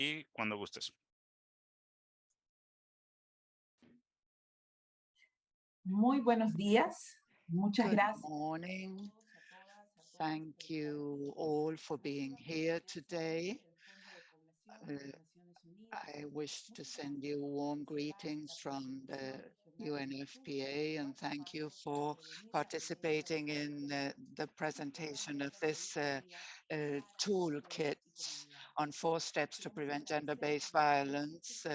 y cuando gustes. Muy buenos días. Muchas Good gracias. morning. Thank you all for being here today. I wish to send you warm greetings from the UNFPA and thank you for participating in the presentation of this toolkit on 4 steps to prevent gender-based violence,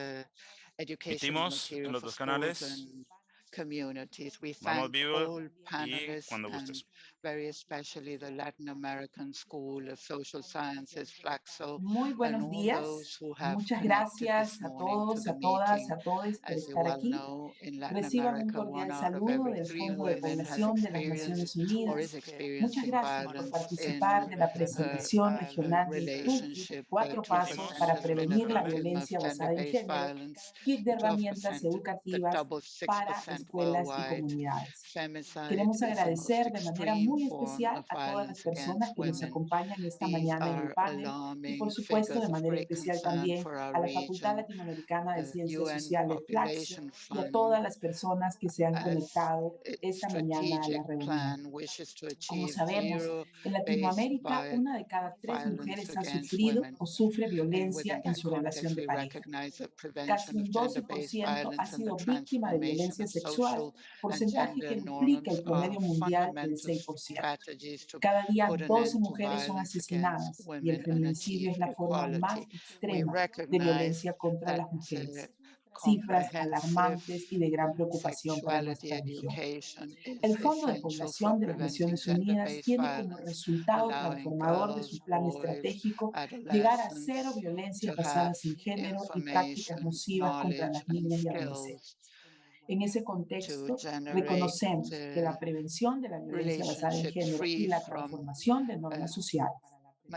educational Emitimos en material los for dos schools canales. and communities. We Vamos thank vivo all y panelists cuando and gustes. very especially the Latin American School of Social Sciences, FLACSO, Muy and buenos all días. those who have Muchas connected this gracias a morning to todos, the a todas, meeting. a todos por As you estar well aquí. know, in Latin Reciban un America, 1 cordial out of saludo every del 3 Fondo de women has Población de las experienced Naciones or Unidas. is Muchas experiencing gracias por violence participar de in la a presentación violent regional del Toolkit, relationship. 4 pasos Toolkit Emitimos para centers en los dos on the prevenir la canales. victim of violencia basada en gender-based género, violence, kit de the herramientas 12%, the educativas double para 6% escuelas y worldwide. comunidades. Femicide Queremos is the most agradecer de manera extreme muy form especial of a todas las violence personas against que nos women. acompañan esta These mañana en el are panel y por alarming supuesto de figures of manera great especial concern también for our a la Facultad region. Latinoamericana de The Ciencias UN Sociales, FLACSO, Population y a Fund, todas las personas que se han as conectado its esta mañana a la strategic reunión. plan, wishes to Como achieve sabemos, en zero-based Latinoamérica, 1 de cada 3 violence mujeres ha against sufrido women. o sufre And violencia within en that su relación context, de we pareja. recognize that Casi prevention un of gender-based 12% ha violence and the sido víctima de transformation violencia of sexual, social and porcentaje que gender duplica norms el are promedio mundial del fundamental 6%. strategies to Cada día put an 12 end to mujeres son violence against asesinadas y el women and feminicidio achieve es la forma más equality. We extrema de recognize violencia contra that las mujeres. Cifras comprehensive alarmantes y de gran preocupación para sexuality nuestra región. education El is Fondo de essential for Población de las preventing Naciones Unidas gender-based tiene como violence, resultado allowing transformador de su girls, plan boys, estratégico llegar a cero adolescents violencias to have basadas en género y prácticas information, nocivas contra knowledge, las and niñas y adolescentes. skills En ese to contexto, generate reconocemos que la prevención de la violencia basada en relationships género y free la from transformación de normas sociales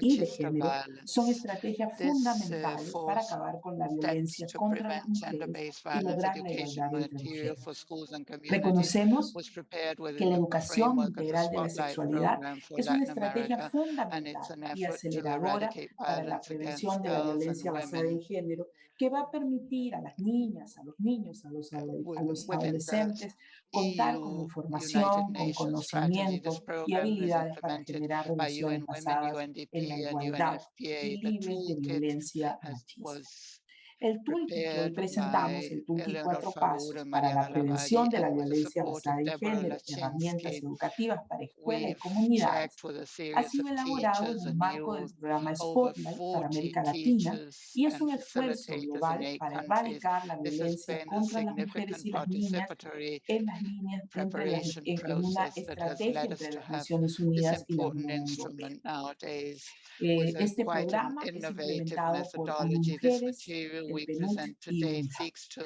y de machista género son violence. estrategias This fundamentales para 4 acabar con la steps violencia to contra las prevent mujeres gender-based y violence lograr la education igualdad entre los material for géneros. schools and communities Reconocemos was prepared que within la the educación framework of the integral de la Spotlight sexualidad program for es una Latin estrategia America, and it's fundamental an y effort to aceleradora eradicate para la violence prevención against de la girls and violencia basada en women género, que va a permitir a las niñas, a los niños, a los within the adolescentes contar con United información, con Nations strategy. This conocimientos y program is habilidades para implemented generar by relaciones UN Women, basadas en la UNDP, and igualdad y UNFPA. The libres de toolkit violencia machista. was El toolkit que hoy prepared presentamos, by el toolkit Eleanor 4 Faur pasos and para la Mariana Lavagui, prevención de la and with the violencia support of basada en Deborah género, herramientas Lachinsky, educativas para escuela y we've comunidades, checked with a ha series sido of elaborado en teachers el and marco new del programa over Spotlight para 40 América Latina teachers y es and un esfuerzo facilitators in global 8 para countries. erradicar la This has violencia been a contra las mujeres significant y las niñas participatory en las líneas preparation en una process that has estrategia led us entre to las have Naciones this Unidas y la important Unión Europea. instrument nowadays with a Este quite an programa es innovative implementado por ONU methodology. This Mujeres, material el we PNUD present y today UNFPA. seeks to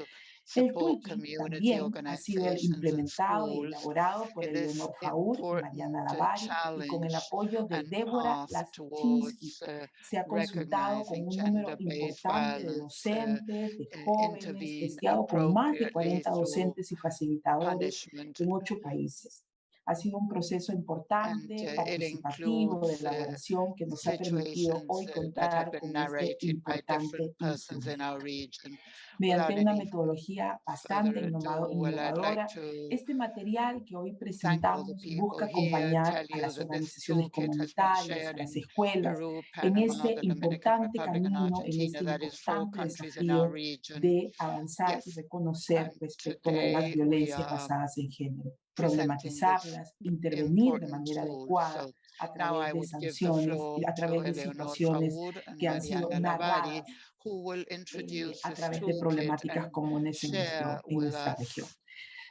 El support Toolkit community también ha sido organizations and implementado y schools elaborado por in this Eleonor Faur y important Mariana Lavagui y con el challenge apoyo de and Deborah path Lachinsky. towards Se ha consultado con recognizing un número gender-based importante de violence, docentes, de jóvenes, intervene testeado con más de appropriately 40 through docentes y facilitadores punishment, en 8 países. Ha sido un proceso and importante, it participativo, de includes elaboración que nos ha permitido situations hoy that have contar been con este narrated by different importante persons in instrumento. our region. Mediante Without una any metodología bastante further ado, well, I'd like innovadora, to este material que hoy thank all the presentamos people busca here, acompañar tell a you las that this organizaciones toolkit has been comunitarias, a shared las in escuelas, Peru, en Panama, este the Dominican importante Republic, and camino, en Argentina. este That is 4 importante countries in our desafío region. de avanzar y Yes, reconocer and respecto a las today we violencias are basadas en género, presenting this problematizarlas, intervenir de important manera tool. adecuada So a now través I de would give the sanciones y floor a to través de Eleonor situaciones Faur and que han sido Mariana Lavagui, narradas who will introduce a this través de toolkit problemáticas and comunes share en with nuestra región. us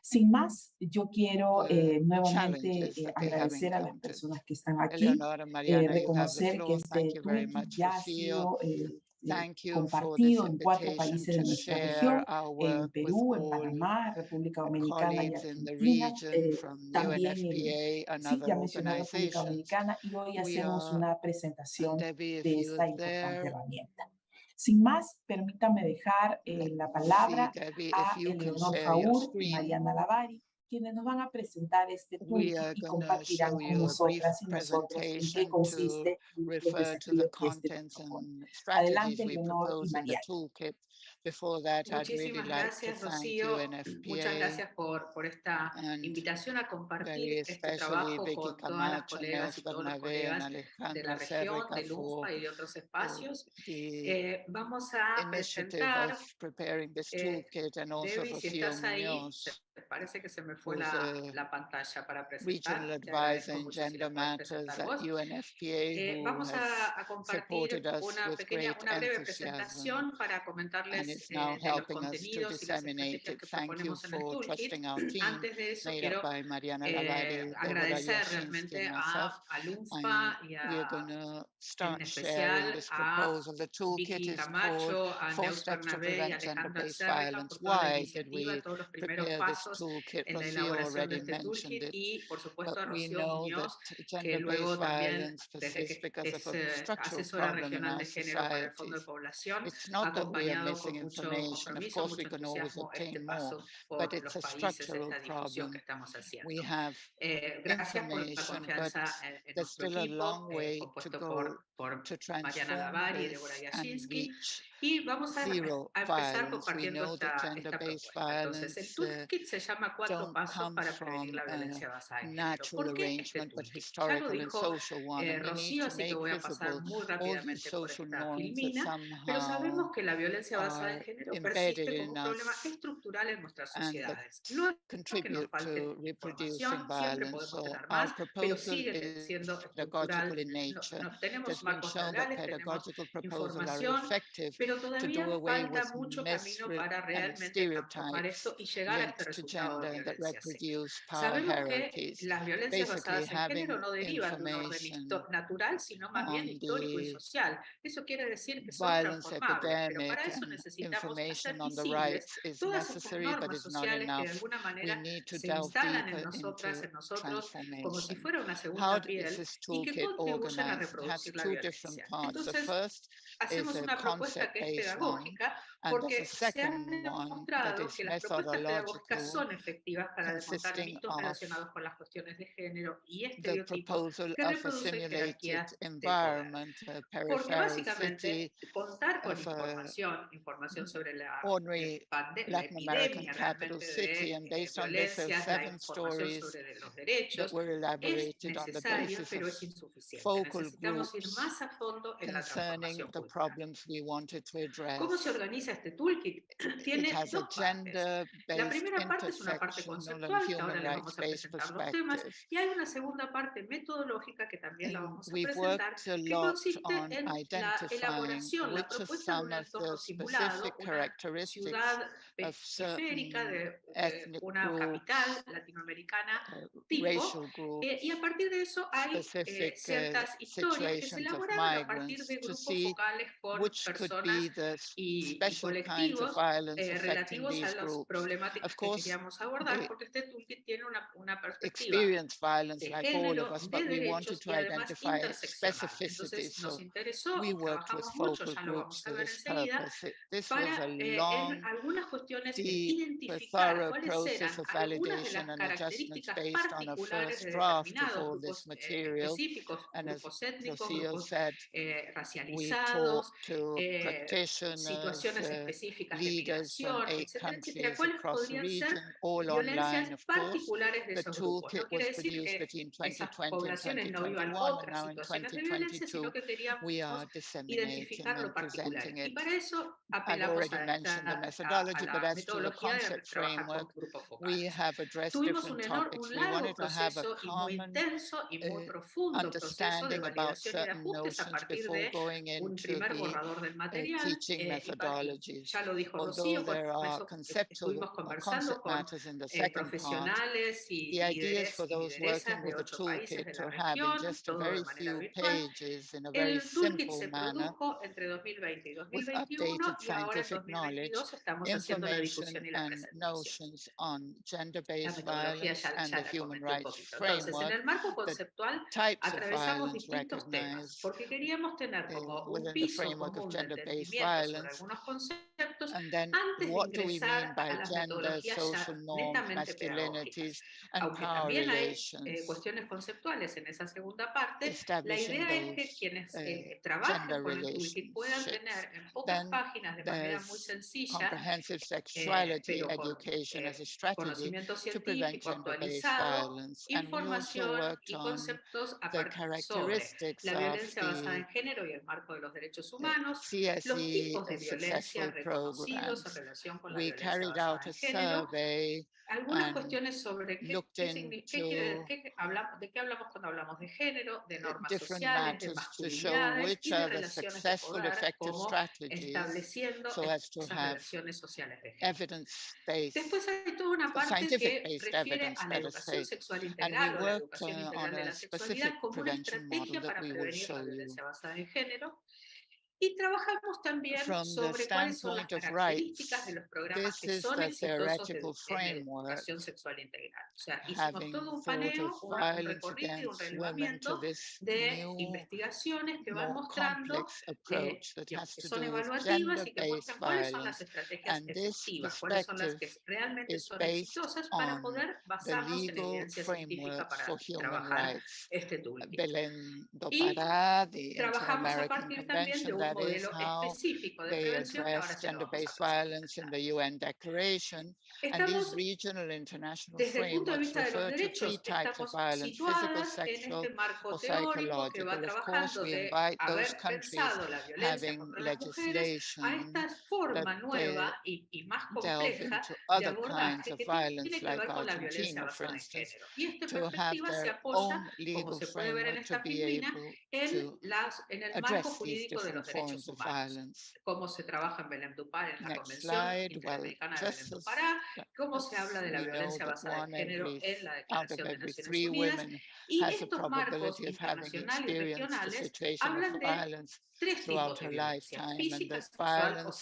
Sin más, yo quiero the nuevamente challenges that they have agradecer a las encountered. personas que están aquí, Eleonor and Mariana, you have the reconocer que floor. Thank este you very toolkit much, ya ha Rocío. sido Thank you for this compartido en 4 invitation países to de nuestra share región, our en work with Perú, en all Panamá, República the Dominicana y colleagues in the Argentina, region from también UNFPA and sí, other ya mencioné República organizations. Dominicana y hoy We hacemos are, una and presentación Debbie, if de you're esta importante there, herramienta. Sin más, permítame dejar let la me see, palabra Debbie, if a you can Eleonor share your Faur y screen. Mariana Lavagui, quienes nos van a presentar este We toolkit are y going to compartirán show con you a brief nosotras y nosotros en qué presentation to consiste y los refer to the desafíos que este contents propone. and strategies Adelante, we Leonor y propose in the Mariana. toolkit. Before that, I'd really Muchísimas like to gracias, thank Rocío. Muchas UNFPA gracias por esta and invitación a very compartir este especially trabajo Vicky con todas las Camacho, colegas y Nels todos los Bernabé, and colegas de la Alejandra región, Cerrica del for UNFPA y de otros espacios. the Vamos a initiative of presentar, preparing this toolkit, and also Debbie, si Rocío estás ahí, Muñoz, parece que se me fue who's a la pantalla para regional presentar. Te advisor agradezco in mucho si gender la puedes matters presentar at vos. UNFPA, who Vamos has a supported compartir us with great una breve enthusiasm presentación para and comentarles is now de los helping us to contenidos y las disseminate estrategias it. que Thank you proponemos en el for toolkit. trusting our team, Antes de eso, made up quiero by Mariana Lavade, Deborah agradecer Yashinsky, and realmente myself. al And UNFPA y we are going to en start sharing especial this a proposal. The toolkit Vicky is called Camacho, a Four Neus Steps to Bernabé y Prevent Alejandra Gender-Based Cerrica Violence. por toda la Why did iniciativa, we todos los primeros prepare this pasos toolkit? en la Rocío elaboración de already este mentioned toolkit it, y, por but supuesto, a we Rocío know that Muñoz, que gender-based luego también, violence desde persists que because of es a structural asesora problem in regional our de género para el Fondo de societies. Población, It's not ha that we are acompañado missing con mucho information. Of compromiso, course, we mucho can always entusiasmo este obtain more, paso but por it's los a países, structural esta difusión que problem. estamos haciendo. We have Gracias por la information, but confianza en there's nuestro still a equipo, long way to compuesto go por to Mariana transform Lavari y Deborah this and Yashinsky. reach Y vamos zero a empezar violence. We compartiendo know that esta gender-based propuesta. Entonces, el violence toolkit se llama Cuatro don't Pasos come para prevenir from la a violencia basada en género. natural ¿Por qué este arrangement, but toolkit? Ya lo historical and dijo social one. And we need Rocío, to así que make voy a pasar visible muy all these rápidamente por social esta norms that filmina, pero somehow sabemos que la violencia basada en are género embedded persiste como in un problema us estructural en nuestras and that sociedades. No es que nos contribute to falte reproducing información, siempre violence. podemos So tener our más, pero proposal sigue is siendo pedagogical estructural. in nature. It has Tenemos been marcos shown that legales, tenemos pedagogical proposals are información, effective pero to do todavía away with falta mucho camino misre para and realmente transformar stereotypes esto y llegar a este linked to resultado gender de and that violencia cero. reproduce power Sabemos que hierarchies. las violencias Basically, basadas en género having no derivan de un orden information natural, sino más bien on histórico y the social. Eso quiere decir que son violence transformables, pero para epidemic eso and necesitamos hacer information on the visibles rights is todas estas necessary, but normas is not sociales que de enough. alguna We manera need to se delve instalan en deeper nosotras, into en nosotros, como si transformation. fuera una How segunda is piel this y que toolkit contribuyen a organized? It has reproducir la two different violencia. parts. The Entonces, first is hacemos a una propuesta que es concept-based one, pedagógica and there's a porque se ha second one that demostrado is que las propuestas pedagógicas methodological, son efectivas para desmontar consisting mitos of relacionados con las cuestiones de género y the estereotipos proposal que of a reproducen simulated jerarquías de poder. environment, a Porque peripheral city básicamente contar con of a información sobre ordinary la Latin American epidemia capital realmente city, de and based on this, there are violencias, la 7 información stories sobre los that derechos, were es elaborated on the necesaria, basis of pero es insuficiente. focal Necesitamos ir groups más a fondo en la concerning transformación the cultural. problems we wanted to ¿Cómo se address. organiza este toolkit? It Tiene has a dos partes. La gender-based, primera parte es una parte intersectional, and conceptual, que ahora human les vamos a rights-based presentar los temas, perspective. y hay una segunda parte metodológica que también la And vamos a we've presentar, worked a que lot consiste on en la identifying elaboración, la which are propuesta de un some of entorno the simulado, specific una characteristics ciudad of periférica certain de ethnic una capital groups, latinoamericana tipo, racial y a groups, partir de eso hay specific ciertas historias que se situations of elaboraron a partir migrants de to grupos see focales con which could be personas the y special kinds of colectivos violence affecting relativos a these las groups. problemáticas Of que course, queríamos abordar, they porque este toolkit tiene una perspectiva experience violence de like all of género, us, de but we wanted derechos to y además identify interseccional. specificities. Entonces nos So interesó we y worked with trabajamos mucho, focal ya lo groups vamos a for ver this enseguida, purpose. This was a para en long, algunas cuestiones en deep, identificar thorough cuáles process eran of algunas de validation las and adjustments características based on a particulares first de draft of determinados all this grupos material. específicos, And as grupos étnicos, Rocio grupos said, we racializados, talked to practitioners, situaciones específicas de leaders from migración, 8 etcétera, etcétera, countries cuáles across the podrían ser region, all violencias online, of course. particulares de The esos grupos. toolkit No quiere was decir produced que between esas 2020 and poblaciones no vivan 2021, and otras now in situaciones de violencia, sino 2022, que queríamos we are disseminating identificar lo and particular. presenting Y it. para eso I've apelamos already a, mentioned the a methodology, but la as to the metodología de concept trabajar framework, con grupos we focales. have addressed Tuvimos different un topics. We largo wanted to have a proceso y muy common intenso y muy profundo proceso de understanding about validación y de certain ajustes a notions partir before de going un into primer the borrador del material teaching y methodologies. ya lo dijo Although Rocío, con there are eso conceptual estuvimos or conversando concept con matters in the second part, profesionales the idea is for y those working lideresas de with the 8 países toolkit de la to have in región, just a todo de very manera few virtual. pages, in a very El toolkit simple se manner, produjo entre 2020 y with 2021 updated y ahora en scientific knowledge, 2022 estamos haciendo la information difusión y la and presentación. notions on La gender-based metodología violence and ya the la human comenté un rights poquito. Entonces, en framework, el marco the conceptual types of atravesamos violence distintos temas, recognized porque queríamos tener como un within the piso framework of común de gender-based entendimiento sobre violence, algunos conceptos expertos And then antes de what do we mean ingresar by a las gender, metodologías social ya norms, netamente pedagógicas. masculinities, and Aunque power también hay relations, cuestiones conceptuales en esa segunda parte, la establishing idea es que those quienes gender trabajen con el toolkit puedan relationships. tener en pocas Then páginas de manera muy there's sencilla, comprehensive sexuality pero con education as a strategy conocimiento to prevent científico gender-based actualizado, violence. And we also información worked y on conceptos the sobre characteristics la of violencia basada the en género y el marco de los derechos humanos, los CSE tipos de violencia successful reconocidos en programs. relación con la We violencia carried out basada en a género, survey algunas and cuestiones sobre looked into de qué hablamos cuando hablamos de género, de normas different sociales, de matters to show masculinidades which y de are the relaciones de successful, poder, effective como strategies estableciendo so as to esas have relaciones sociales de género. evidence-based, Después hay toda una parte que scientific-based refiere evidence, a la better educación say. sexual And we integral o la worked educación on integral de a la specific sexualidad como una prevention model estrategia that para we will prevenir la show you. violencia basada en género. Y trabajamos también From the sobre cuáles son las standpoint of características de rights, los programas this que is son the exitosos theoretical en la framework, educación sexual integral. O sea, hicimos having todo un thought of paneo, un violence recorrido y un against women to relevamiento this de new, investigaciones que van more mostrando, complex approach that has que to son do with evaluativas y que gender-based muestran cuáles son las violence. estrategias And this efectivas, cuáles son las perspective que realmente is son based exitosas para on poder the basarnos en legal evidencia científica framework for para human trabajar rights. este toolkit. Belén do Y Pará, the trabajamos a Inter-American partir también de Convention, un that is modelo how específico de they prevención que address ahora se lo vamos a gender-based presentar. violence in the UN Declaration. And these Estamos, regional international desde el punto de frameworks vista de los refer to three derechos, types of estamos violence: physical, situadas en sexual, este marco or teórico que va psychological. Of course, trabajando we de invite those haber countries pensado la violencia having contra las mujeres a legislation esta that forma nueva y más delve compleja into de other kinds abordaje of que violence, tiene que like ver con la violencia Argentina, for basada en instance, género. Y esta to have perspectiva se their apoya, own como legal se puede ver en framework to esta be filmina, able en, to en el marco address these jurídico de los different derechos forms of humanos. violence. Cómo se trabaja en Belém do Pará, en la Next Convención slide. Well, Interamericana de Belém just do as Pará, cómo se habla de la we know violencia that basada en género en la out of Declaración de every Naciones three Unidas, women y has a estos marcos probability of having internacionales y experienced a regionales situation of hablan de violence tres throughout tipos de her violencia: lifetime, and física, that sexual o violence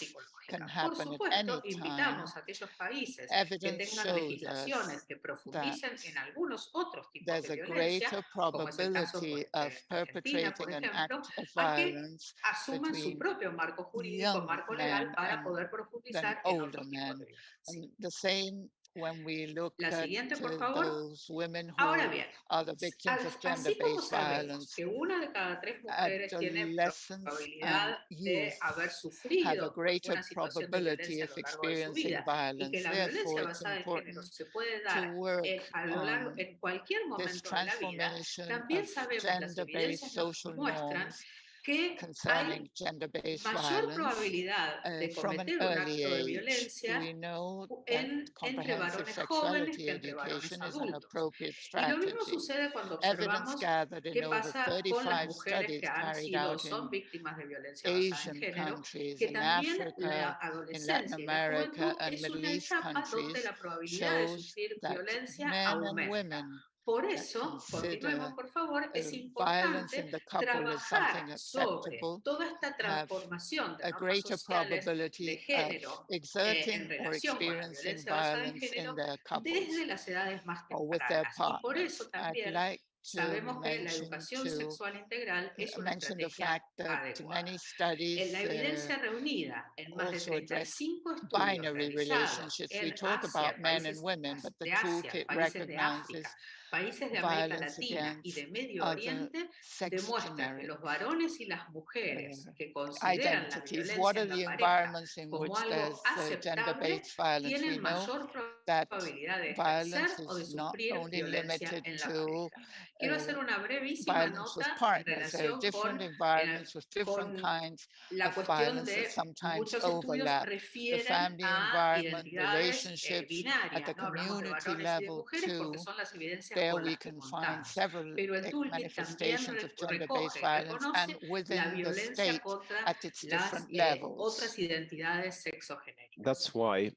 can psicológica. Por happen at supuesto, any time. invitamos a aquellos países que Evidence tengan shows legislaciones us que that profundicen en algunos otros tipos de there's a violencia, greater como es el caso probability of de Argentina, por perpetrating an ejemplo, act of a que violence asuman su between propio marco jurídico, young marco legal, men para and poder than profundizar en older otros tipos de men. violencia. And the same when we look La at siguiente, por favor. those women Ahora who bien, are the victims of así como gender-based sabemos violence. que una de cada tres mujeres tiene Adolescents and probabilidad de youth haber have a sufrido greater una situación de probability violencia a of lo largo de su experiencing vida, y que violence. la Therefore, violencia it's basada en género important se puede to dar work a lo largo, on en cualquier this momento de la vida, transformation también of sabemos, las gender-based evidencias nos social muestran norms que hay concerning gender-based mayor violence. probabilidad de From an cometer un early acto de age, violencia we know that entre comprehensive varones jóvenes sexuality que entre varones education is an adultos. appropriate Y lo mismo strategy. sucede cuando Evidence observamos gathered in qué over pasa con las 35 mujeres que studies han carried sido o out son in víctimas de violencia basada en Asian género, countries, que in también la Africa, in Latin adolescencia y la America, juventud and es Middle una East etapa donde countries la probabilidad de shows sufrir that violencia men and aumenta. women Por that eso, continuemos consider por favor, es violence in importante the couple as something trabajar sobre acceptable toda esta have transformación de a normas greater sociales de probability of género en exerting or relación con la experiencing violencia basada en violence in género their couples desde las edades más or with their tempranas. Y por eso partners. I'd también like to sabemos que la educación sexual integral es una mention the estrategia fact that many adecuada. En la studies evidencia reunida en más de also address 35 estudios binary realizados relationships. We en talk about Asia, men and países women, but the de Asia, toolkit países de África, recognizes países de América violence Latina y against de Medio other Oriente, sex demuestra que generic los varones y las mujeres que consideran la identities. What violencia are en la the pareja environments in como which algo there's aceptable gender-based violence? We tienen know mayor that probabilidad de ejercer violence o de is not sufrir only violencia limited en la to pareja. Quiero hacer una brevísima violence with nota en partners. There are relación different environments with different con kinds la of cuestión violence that de sometimes muchos estudios overlap. The refieren family a environment, identidades relationships at the binarias, ¿no? Hablamos de community varones y de level mujeres porque too. son las evidencias There con we las que can find contamos. several Pero el toolkit también manifestations of gender-based recoge y violence, and reconoce la within the violencia state contra at its las different levels. otras identidades sexogenéricas. That's why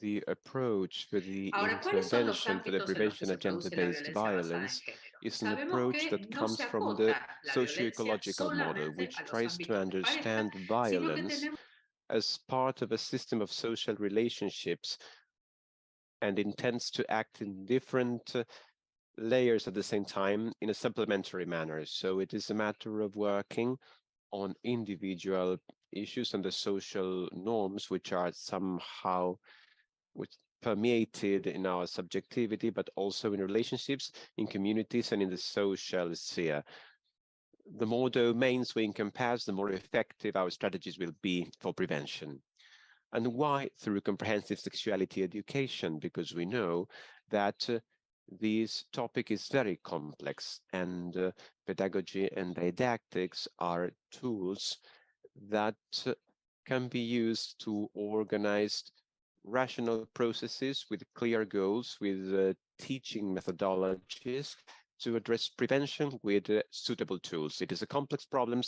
the approach for the Ahora, ¿cuáles son los intervention for the ámbitos en los que prevention se of produce la gender-based violencia basada en violence género? is an Sabemos approach que that no se comes from the acota la violencia socio-ecological model, solamente a which los tries to ámbitos de pareja, understand sino que violence tenemos as part of a system of social relationships and intends to act in different layers at the same time in a supplementary manner. So it is a matter of working on individual issues and the social norms which are somehow permeated in our subjectivity, but also in relationships, in communities, and in the social sphere. The more domains we encompass, the more effective our strategies will be for prevention. And why? Through comprehensive sexuality education, because we know that this topic is very complex, and pedagogy and didactics are tools that can be used to organize rational processes with clear goals, with teaching methodologies to address prevention with suitable tools. It is a complex problem,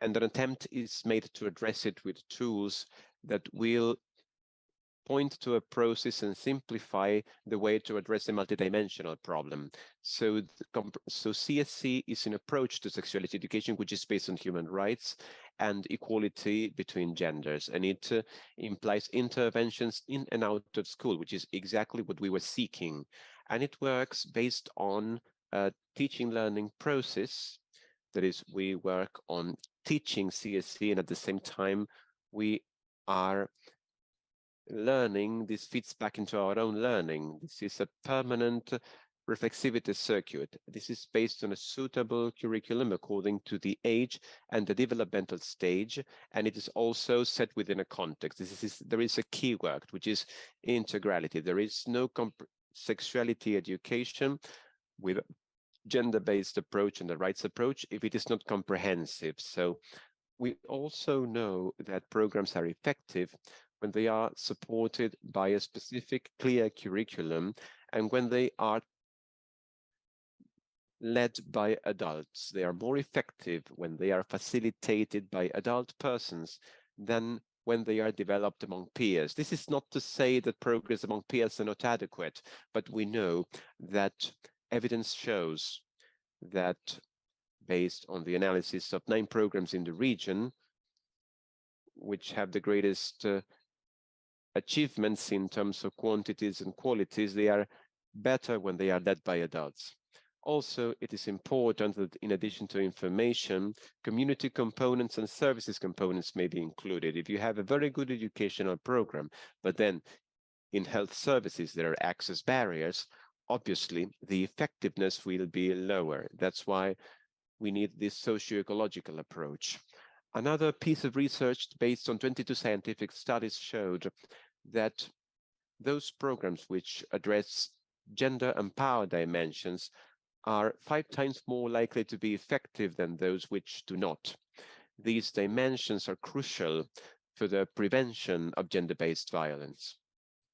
and an attempt is made to address it with tools that will point to a process and simplify the way to address a multidimensional problem. So CSC is an approach to sexuality education which is based on human rights and equality between genders, and it implies interventions in and out of school, which is exactly what we were seeking. And it works based on a teaching learning process. That is, we work on teaching CSC, and at the same time we are learning. This fits back into our own learning. This is a permanent reflexivity circuit. This is based on a suitable curriculum according to the age and the developmental stage, and it is also set within a context. There is a key word, which is integrality. There is no sexuality education with gender-based approach and the rights approach if it is not comprehensive. So we also know that programs are effective when they are supported by a specific clear curriculum and when they are led by adults. They are more effective when they are facilitated by adult persons than when they are developed among peers. This is not to say that progress among peers are not adequate, but we know that evidence shows that based on the analysis of 9 programs in the region, which have the greatest achievements in terms of quantities and qualities, they are better when they are led by adults. Also, it is important that in addition to information, community components and services components may be included. If you have a very good educational program, but then in health services there are access barriers, obviously the effectiveness will be lower. That's why we need this socio-ecological approach. Another piece of research based on 22 scientific studies showed that those programs which address gender and power dimensions are 5 times more likely to be effective than those which do not. These dimensions are crucial for the prevention of gender-based violence.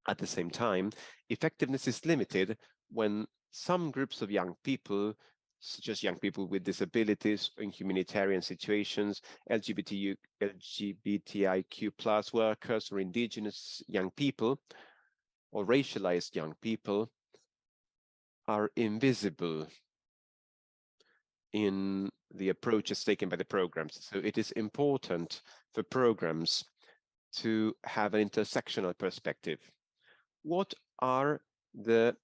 At the same time, effectiveness is limited when some groups of young people, such as young people with disabilities in humanitarian situations, LGBTIQ+ workers, or indigenous young people, or racialized young people, are invisible in the approaches taken by the programs. So it is important for programs to have an intersectional perspective. What are the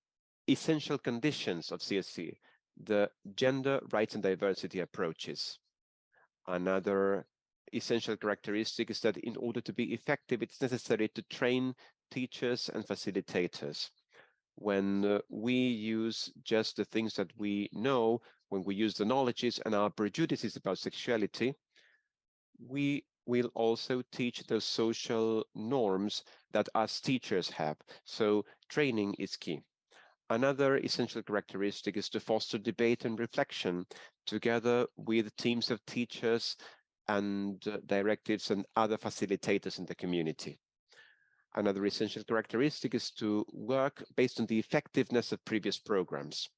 essential conditions of CSC? The gender, rights, and diversity approaches. Another essential characteristic is that in order to be effective, it's necessary to train teachers and facilitators. When we use just the things that we know, when we use the knowledges and our prejudices about sexuality, we will also teach those social norms that us teachers have. So training is key. Another essential characteristic is to foster debate and reflection together with teams of teachers and directives and other facilitators in the community. Another essential characteristic is to work based on the effectiveness of previous programs.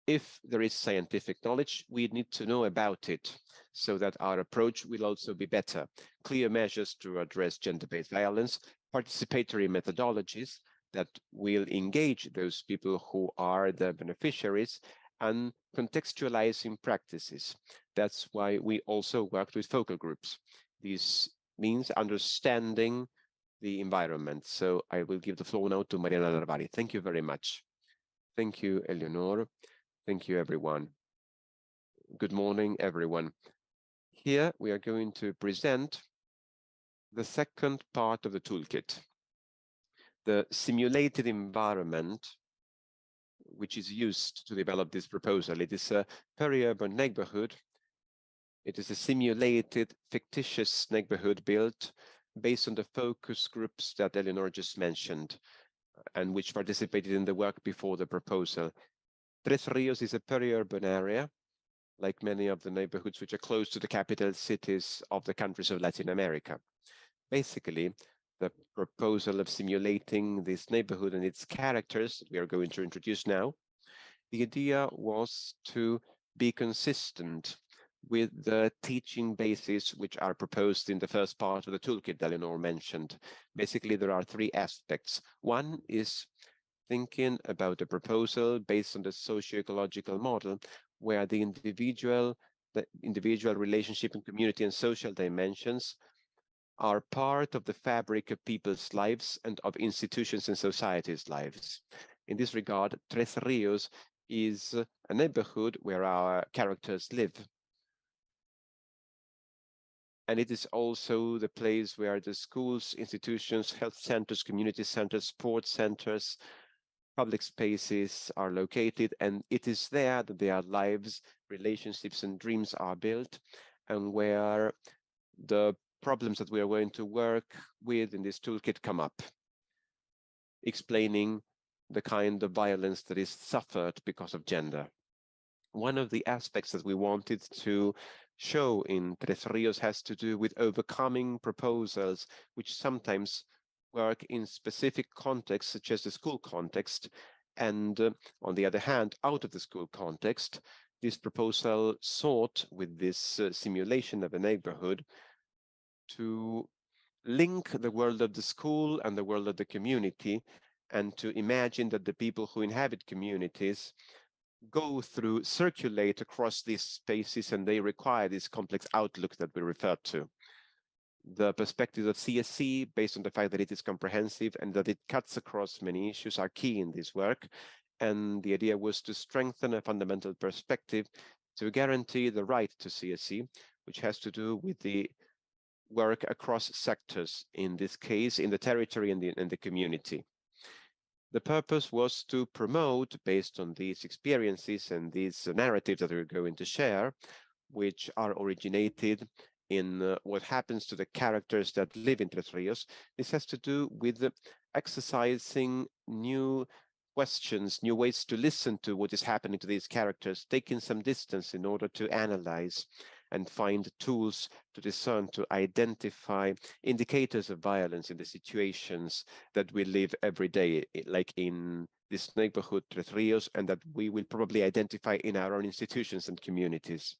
If there is scientific knowledge, we need to know about it so that our approach will also be better. Clear measures to address gender-based violence, participatory methodologies that will engage those people who are the beneficiaries, and contextualizing practices. That's why we also worked with focal groups. This means understanding the environment. So I will give the floor now to Mariana Narvari. Thank you very much. Thank you, Eleonor. Thank you, everyone. Good morning, everyone. Here we are going to present The second part of the toolkit, the simulated environment, which is used to develop this proposal. It is a peri-urban neighborhood. It is a simulated, fictitious neighborhood built based on the focus groups that Eleanor just mentioned and which participated in the work before the proposal. Tres Rios is a peri-urban area, like many of the neighborhoods which are close to the capital cities of the countries of Latin America. Basically, the proposal of simulating this neighborhood and its characters that we are going to introduce now, the idea was to be consistent with the teaching bases which are proposed in the first part of the toolkit that Eleanor mentioned. Basically, there are three aspects. One is thinking about a proposal based on the socio-ecological model where the individual relationship and community and social dimensions are part of the fabric of people's lives and of institutions and societies' lives. In this regard, Tres Rios is a neighborhood where our characters live. And it is also the place where the schools, institutions, health centers, community centers, sports centers, public spaces are located, and it is there that their lives, relationships, and dreams are built, and where the problems that we are going to work with in this toolkit come up, explaining the kind of violence that is suffered because of gender. One of the aspects that we wanted to show in Tres Rios has to do with overcoming proposals which sometimes work in specific contexts, such as the school context, and on the other hand, out of the school context, this proposal sought with this simulation of a neighborhood to link the world of the school and the world of the community, and to imagine that the people who inhabit communities circulate across these spaces, and they require this complex outlook that we referred to. The perspectives of CSC, based on the fact that it is comprehensive and that it cuts across many issues, are key in this work. And the idea was to strengthen a fundamental perspective to guarantee the right to CSC, which has to do with the work across sectors, in this case, in the territory and the community. The purpose was to promote, based on these experiences and these narratives that we're going to share, which are originated in what happens to the characters that live in Tres Rios. This has to do with exercising new questions, new ways to listen to what is happening to these characters, taking some distance in order to analyze and find tools to discern, to identify indicators of violence in the situations that we live every day, like in this neighborhood, Tres Rios, and that we will probably identify in our own institutions and communities.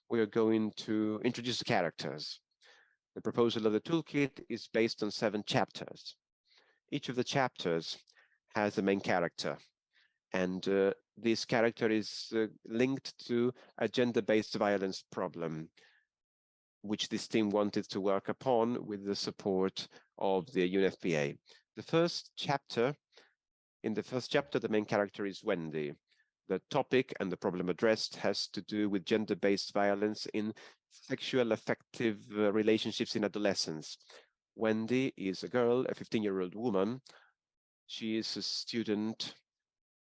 We are going to introduce the characters. The proposal of the toolkit is based on 7 chapters. Each of the chapters has a main character, and this character is linked to a gender-based violence problem, which this team wanted to work upon with the support of the UNFPA. In the first chapter, the main character is Wendy. The topic and the problem addressed has to do with gender-based violence in sexual affective relationships in adolescence. Wendy is a girl, a 15-year-old woman. She is a student,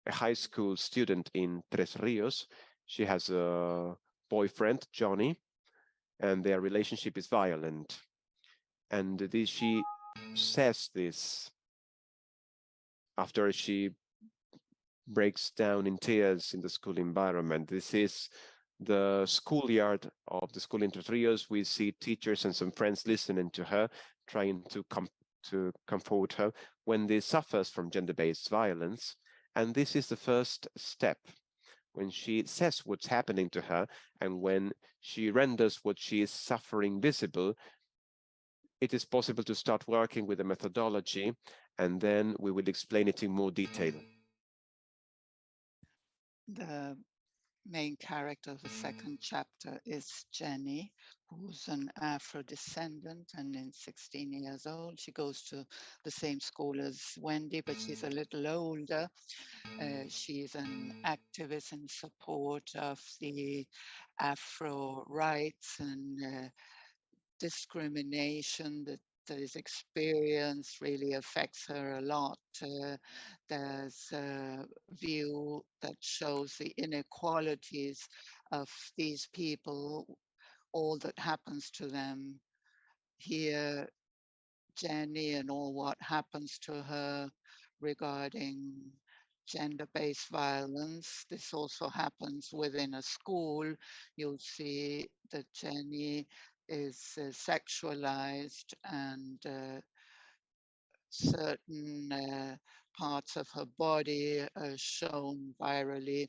a high school student in Tres Rios. She has a boyfriend, Johnny, and their relationship is violent. And she says this after she breaks down in tears in the school environment. This is the schoolyard of the school in Tres Rios. We see teachers and some friends listening to her, trying to comfort her when they suffers from gender-based violence. And this is the first step. When she says what's happening to her and when she renders what she is suffering visible, it is possible to start working with a methodology, and then we will explain it in more detail. The main character of the second chapter is Jenny, who's an Afro-descendant and is 16 years old. She goes to the same school as Wendy, but she's a little older. She's an activist in support of the Afro rights and discrimination that is experienced really affects her a lot. There's a view that shows the inequalities of these people, all that happens to them. Here, Jenny and all what happens to her regarding gender-based violence. This also happens within a school. You'll see that Jenny is sexualized, and certain parts of her body are shown virally.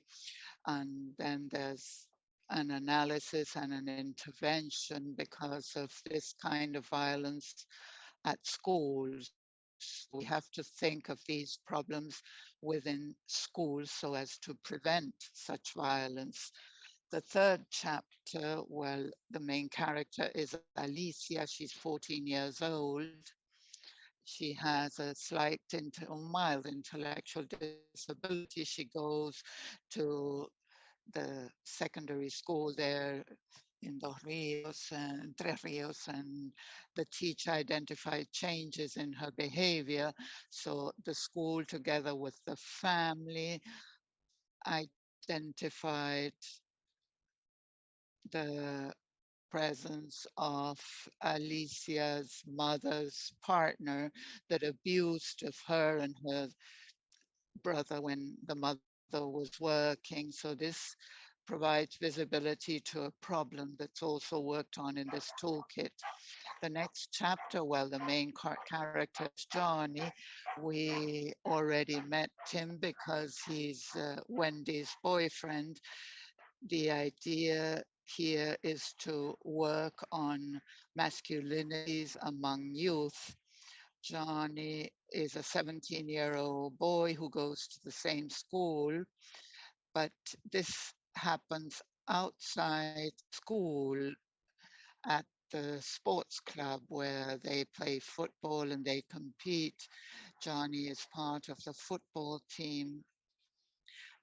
And then there's an analysis and an intervention because of this kind of violence at schools. We have to think of these problems within schools so as to prevent such violence. The third chapter, well, the main character is Alicia. She's 14 years old. She has a mild intellectual disability. She goes to the secondary school there in Tres Rios, and the teacher identified changes in her behavior. So the school, together with the family, identified the presence of Alicia's mother's partner that abused of her and her brother when the mother was working. So this provides visibility to a problem that's also worked on in this toolkit. The next chapter, well, the main character is Johnny. We already met him because he's Wendy's boyfriend. The idea here is to work on masculinities among youth. Johnny is a 17-year-old boy who goes to the same school, but this happens outside school at the sports club where they play football and they compete. Johnny is part of the football team,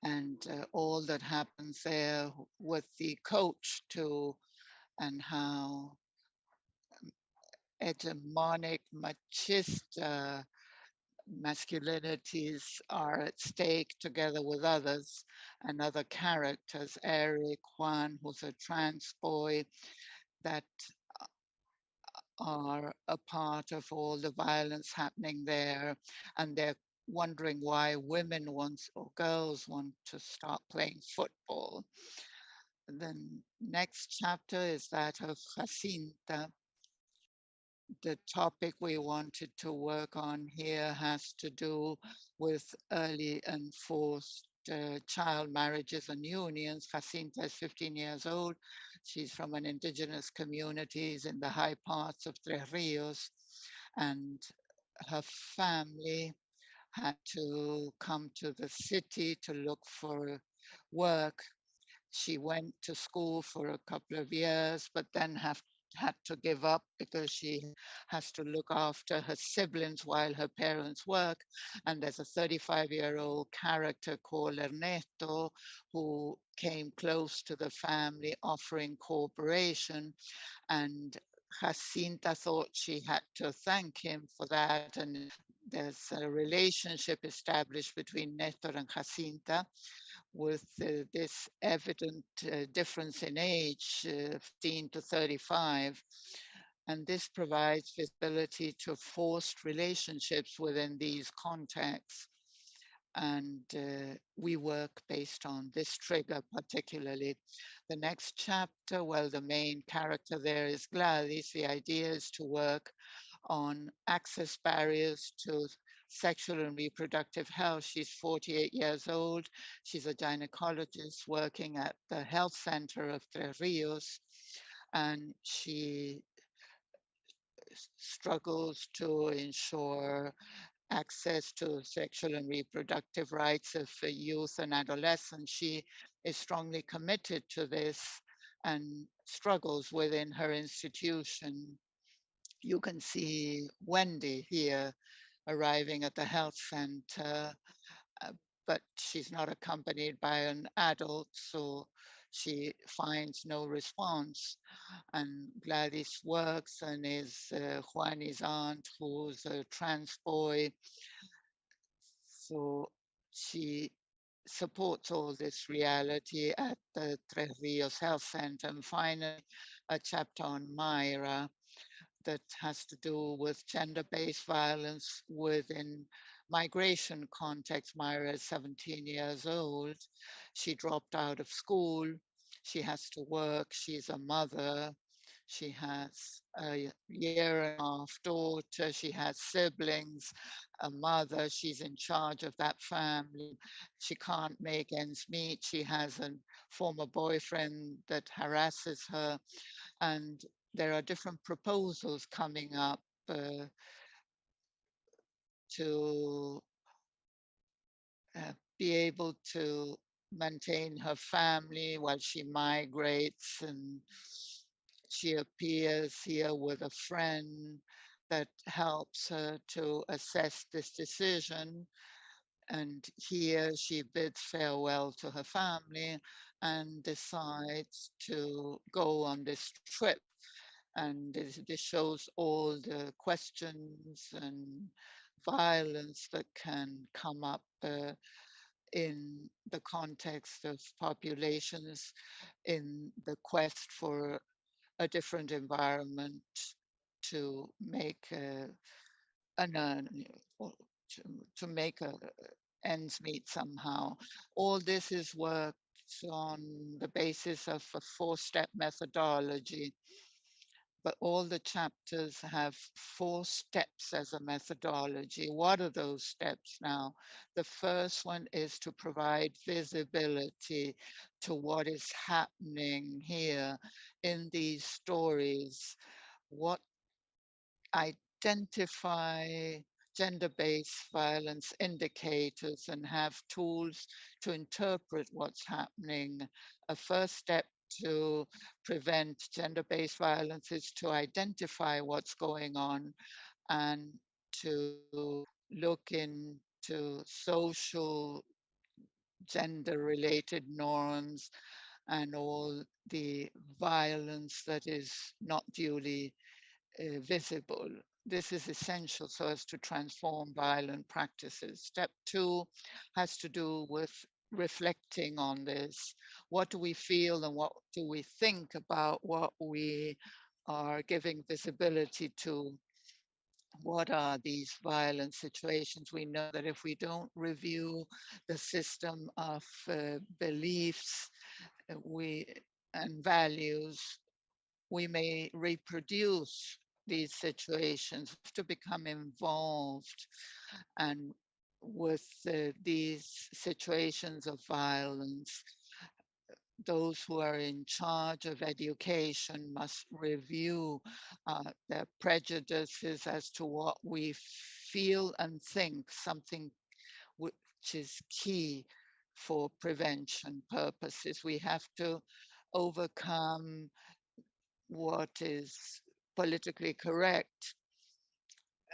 and all that happens there with the coach too, and how hegemonic, machist masculinities are at stake together with others and other characters. Eric, Juan, who's a trans boy, that are a part of all the violence happening there, and they're wondering why women want or girls want to start playing football. And then next chapter is that of Jacinta. The topic we wanted to work on here has to do with early and forced child marriages and unions. Jacinta is 15 years old. She's from an indigenous communities in the high parts of Tres Rios, and her family had to come to the city to look for work. She went to school for a couple of years, but then had to give up because she has to look after her siblings while her parents work. And there's a 35-year-old character called Ernesto who came close to the family offering cooperation. And Jacinta thought she had to thank him for that. And there's a relationship established between Nestor and Jacinta with this evident difference in age, 15 to 35. And this provides visibility to forced relationships within these contexts. And we work based on this trigger particularly. The next chapter, well, the main character there is Gladys. The idea is to work on access barriers to sexual and reproductive health. She's 48 years old. She's a gynecologist working at the health center of Tres Rios, and she struggles to ensure access to sexual and reproductive rights of youth and adolescents. She is strongly committed to this and struggles within her institution. You can see Wendy here arriving at the health center, uh, but she's not accompanied by an adult, so she finds no response. And Gladys works and is Juani's aunt, who's a trans boy. So she supports all this reality at the Tres Rios Health Center. And finally, a chapter on Myra that has to do with gender-based violence within migration context. Myra is 17 years old. She dropped out of school. She has to work. She's a mother. She has a year and a half daughter. She has siblings, a mother. She's in charge of that family. She can't make ends meet. She has a former boyfriend that harasses her. And there are different proposals coming up to be able to maintain her family while she migrates, and she appears here with a friend that helps her to assess this decision. And here she bids farewell to her family and decides to go on this trip. And this shows all the questions and violence that can come up in the context of populations in the quest for a different environment to make an or to make ends meet somehow. All this is worked on the basis of a four-step methodology, but all the chapters have 4 steps as a methodology. What are those steps now? The first one is to provide visibility to what is happening here in these stories. What identify gender-based violence indicators and have tools to interpret what's happening. A first step to prevent gender-based violence is to identify what's going on and to look into social gender-related norms and all the violence that is not duly visible. This is essential so as to transform violent practices. Step 2 has to do with reflecting on this. What do we feel and what do we think about what we are giving visibility to? What are these violent situations? We know that if we don't review the system of beliefs we and values, we may reproduce these situations. We have to become involved and with these situations of violence. Those who are in charge of education must review their prejudices as to what we feel and think, something which is key for prevention purposes. We have to overcome what is politically correct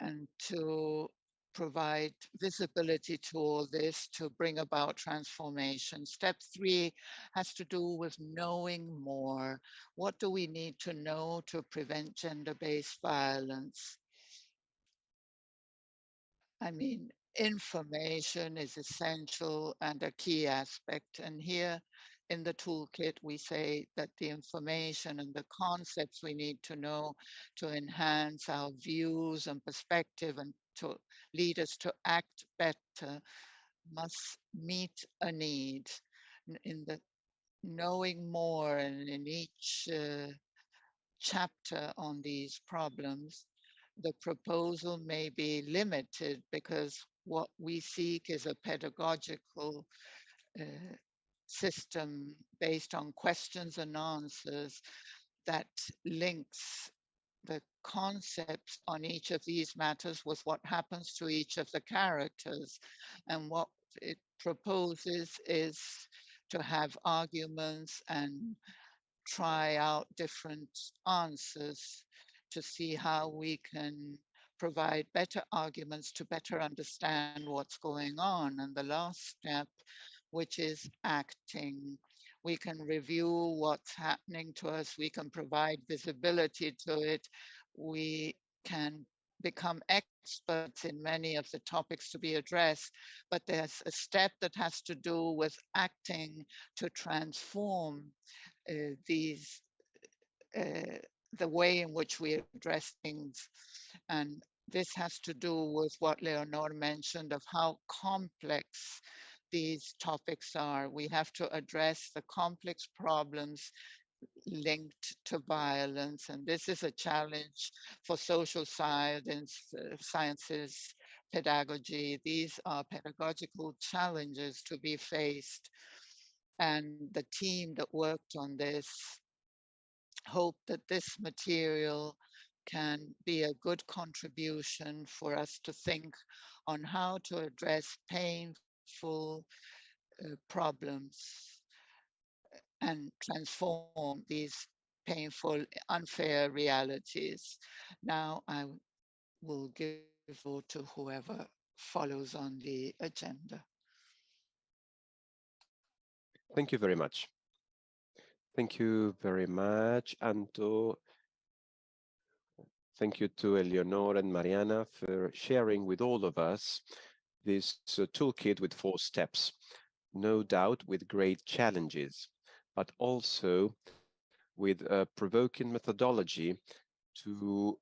and to provide visibility to all this to bring about transformation. Step 3 has to do with knowing more. What do we need to know to prevent gender-based violence? I mean, information is essential and a key aspect. And here in the toolkit, we say that the information and the concepts we need to know to enhance our views and perspective and to lead us to act better must meet a need. In the knowing more and in each chapter on these problems, the proposal may be limited because what we seek is a pedagogical uh, system based on questions and answers that links the concepts on each of these matters with what happens to each of the characters. And what it proposes is to have arguments and try out different answers to see how we can provide better arguments to better understand what's going on. And the last step, which is acting, we can review what's happening to us, we can provide visibility to it, we can become experts in many of the topics to be addressed, but there's a step that has to do with acting to transform these the way in which we address things. And this has to do with what Leonor mentioned of how complex these topics are. We have to address the complex problems linked to violence. And this is a challenge for social sciences, pedagogy. These are pedagogical challenges to be faced. And the team that worked on this hope that this material can be a good contribution for us to think on how to address painful problems and transform these painful, unfair realities. Now I will give the floor to whoever follows on the agenda. Thank you very much. Thank you very much, Anto. Thank you to Eleonora and Mariana for sharing with all of us this toolkit with 4 steps, no doubt with great challenges, but also with a provoking methodology to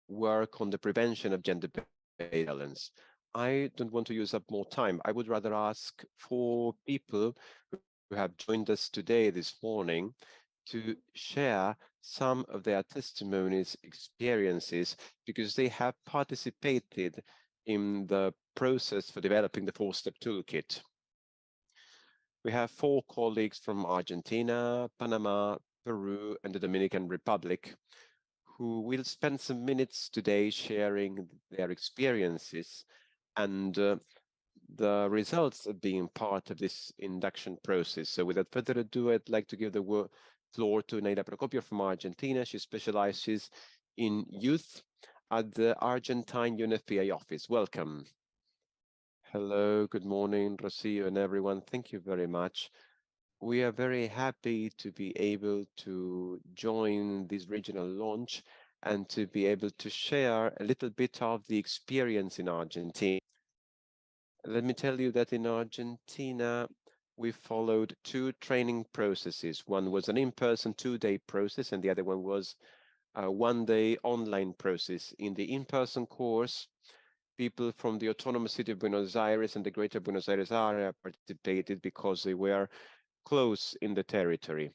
work on the prevention of gender-based violence. I don't want to use up more time. I would rather ask for people who have joined us today, this morning, to share some of their testimonies, experiences, because they have participated in the process for developing the 4-step toolkit. We have 4 colleagues from Argentina, Panama, Peru, and the Dominican Republic, who will spend some minutes today sharing their experiences and the results of being part of this induction process. So without further ado, I'd like to give the floor to Neida Procopio from Argentina. She specializes in youth at the Argentine UNFPA office. Welcome. Hello, good morning, Rocio and everyone. Thank you very much. We are very happy to be able to join this regional launch and to be able to share a little bit of the experience in Argentina. Let me tell you that in Argentina, we followed 2 training processes. One was an in-person 2-day process, and the other one was a 1-day online process. In the in-person course, people from the autonomous city of Buenos Aires and the greater Buenos Aires area participated because they were close in the territory.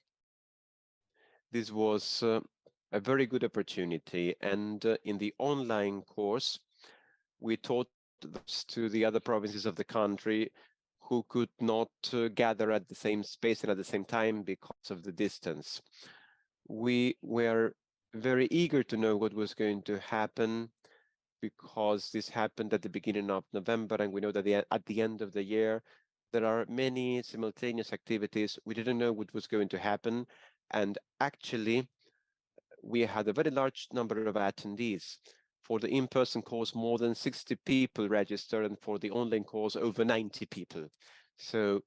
This was a very good opportunity, and in the online course, we taught this to the other provinces of the country who could not gather at the same space and at the same time because of the distance. We were very eager to know what was going to happen, because this happened at the beginning of November, and we know that at the end of the year, there are many simultaneous activities. We didn't know what was going to happen, and actually, we had a very large number of attendees. For the in-person course, more than 60 people registered, and for the online course, over 90 people. So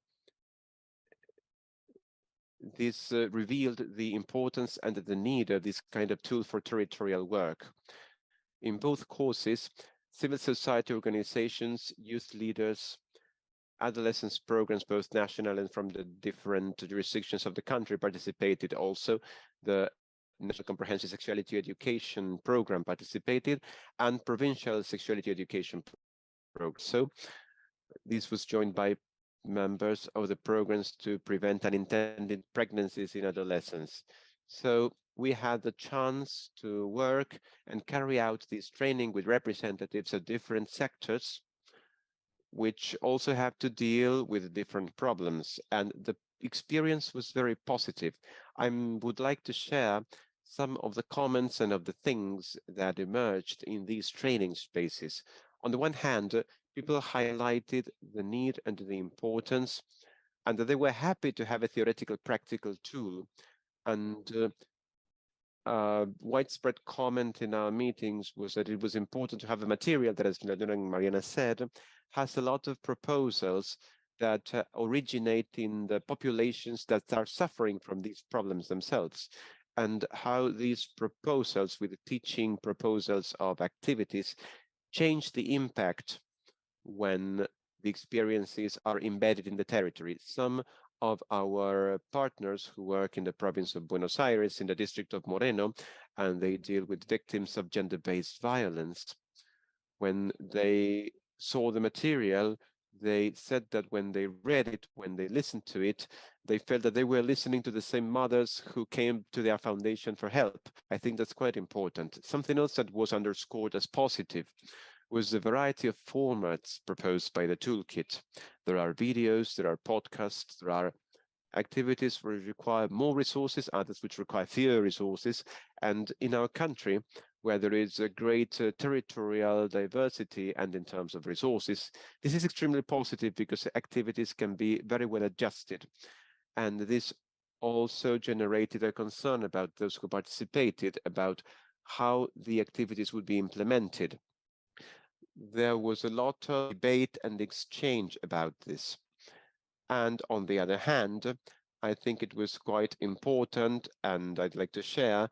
this revealed the importance and the need of this kind of tool for territorial work. In both courses, civil society organizations, youth leaders, adolescence programs, both national and from the different jurisdictions of the country, participated. Also, the National Comprehensive Sexuality Education Program participated, and provincial sexuality education programs. So this was joined by members of the programs to prevent unintended pregnancies in adolescents. So we had the chance to work and carry out this training with representatives of different sectors, which also have to deal with different problems. And the experience was very positive. I would like to share some of the comments and of the things that emerged in these training spaces. On the one hand, people highlighted the need and the importance, and that they were happy to have a theoretical practical tool. And widespread comment in our meetings was that it was important to have a material that, as Leonora and Mariana said, has a lot of proposals that originate in the populations that are suffering from these problems themselves, and how these proposals, with the teaching proposals of activities, change the impact when the experiences are embedded in the territory. Some of our partners who work in the province of Buenos Aires, in the district of Moreno, and they deal with victims of gender-based violence, when they saw the material, they said that when they read it, when they listened to it, they felt that they were listening to the same mothers who came to their foundation for help. I think that's quite important. Something else that was underscored as positive was the variety of formats proposed by the toolkit. There are videos, there are podcasts, there are activities which require more resources, others which require fewer resources. And in our country, where there is a great territorial diversity and in terms of resources, this is extremely positive because activities can be very well adjusted. And this also generated a concern about those who participated, about how the activities would be implemented. There was a lot of debate and exchange about this. And on the other hand, I think it was quite important, and I'd like to share,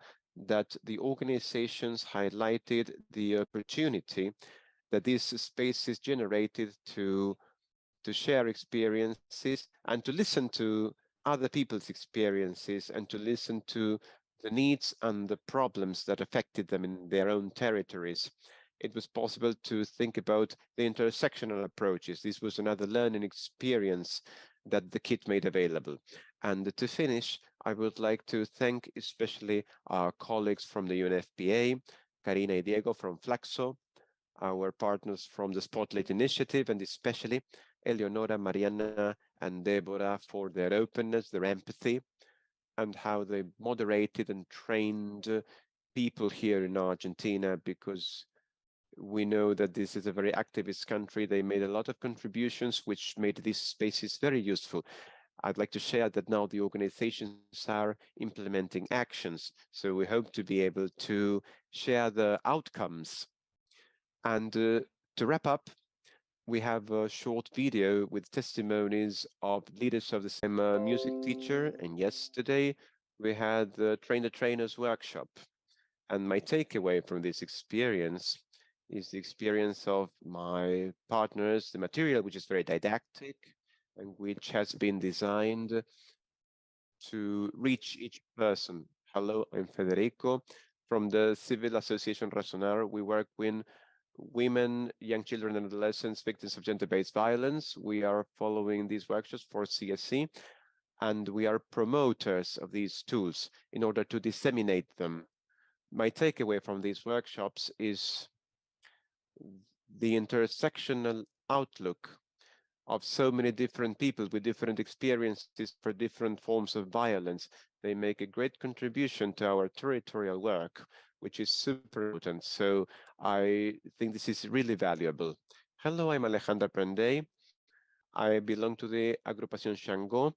that the organizations highlighted the opportunity that these spaces generated to share experiences and to listen to other people's experiences and to listen to the needs and the problems that affected them in their own territories. It was possible to think about the intersectional approaches. This was another learning experience that the kit made available. And to finish, I would like to thank especially our colleagues from the UNFPA, Karina and Diego from FLACSO, our partners from the Spotlight Initiative, and especially Eleonora, Mariana, and Deborah for their openness, their empathy, and how they moderated and trained people here in Argentina, because we know that this is a very activist country. They made a lot of contributions, which made these spaces very useful. I'd like to share that now the organizations are implementing actions. So we hope to be able to share the outcomes. And to wrap up, we have a short video with testimonies of leaders of the same music teacher. And yesterday we had the Train the Trainers workshop. And my takeaway from this experience is the experience of my partners, the material, which is very didactic and which has been designed to reach each person. Hello, I'm Federico from the Civil Association Razonar. We work with women, young children and adolescents, victims of gender-based violence. We are following these workshops for CSC, and we are promoters of these tools in order to disseminate them. My takeaway from these workshops is the intersectional outlook of so many different people with different experiences for different forms of violence. They make a great contribution to our territorial work, which is super important. So I think this is really valuable. Hello, I'm Alejandra Prendey. I belong to the Agrupación Shango,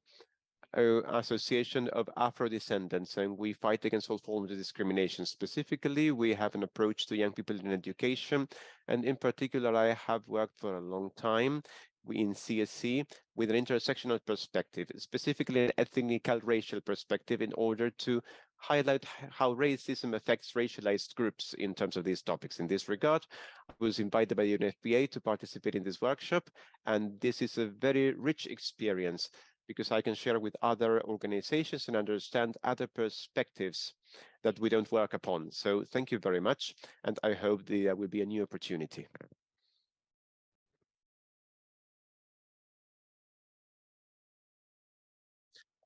Association of Afro-Descendants, and we fight against all forms of discrimination. Specifically, we have an approach to young people in education, and in particular, I have worked for a long time in CSC with an intersectional perspective, specifically an ethnical racial perspective, in order to highlight how racism affects racialized groups in terms of these topics. In this regard, I was invited by the UNFPA to participate in this workshop, and this is a very rich experience because I can share with other organizations and understand other perspectives that we don't work upon. So thank you very much, and I hope there will be a new opportunity.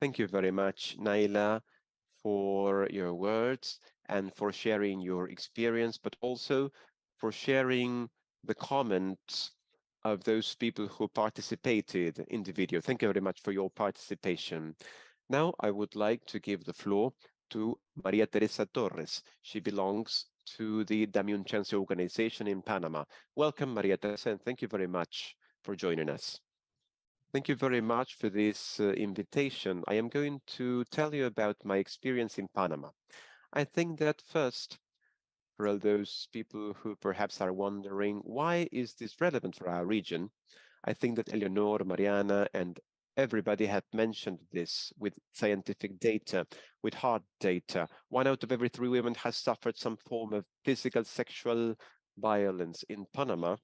Thank you very much, Naila, for your words and for sharing your experience, but also for sharing the comments of those people who participated in the video. Thank you very much for your participation. Now I would like to give the floor to Maria Teresa Torres. She belongs to the Damiun Chance organization in Panama. Welcome, Maria Teresa, and thank you very much for joining us. Thank you very much for this invitation. I am going to tell you about my experience in Panama. I think that first, for all those people who perhaps are wondering, why is this relevant for our region? I think that Eleonor, Mariana, and everybody had mentioned this with scientific data, with hard data. 1 out of every 3 women has suffered some form of physical sexual violence in Panama.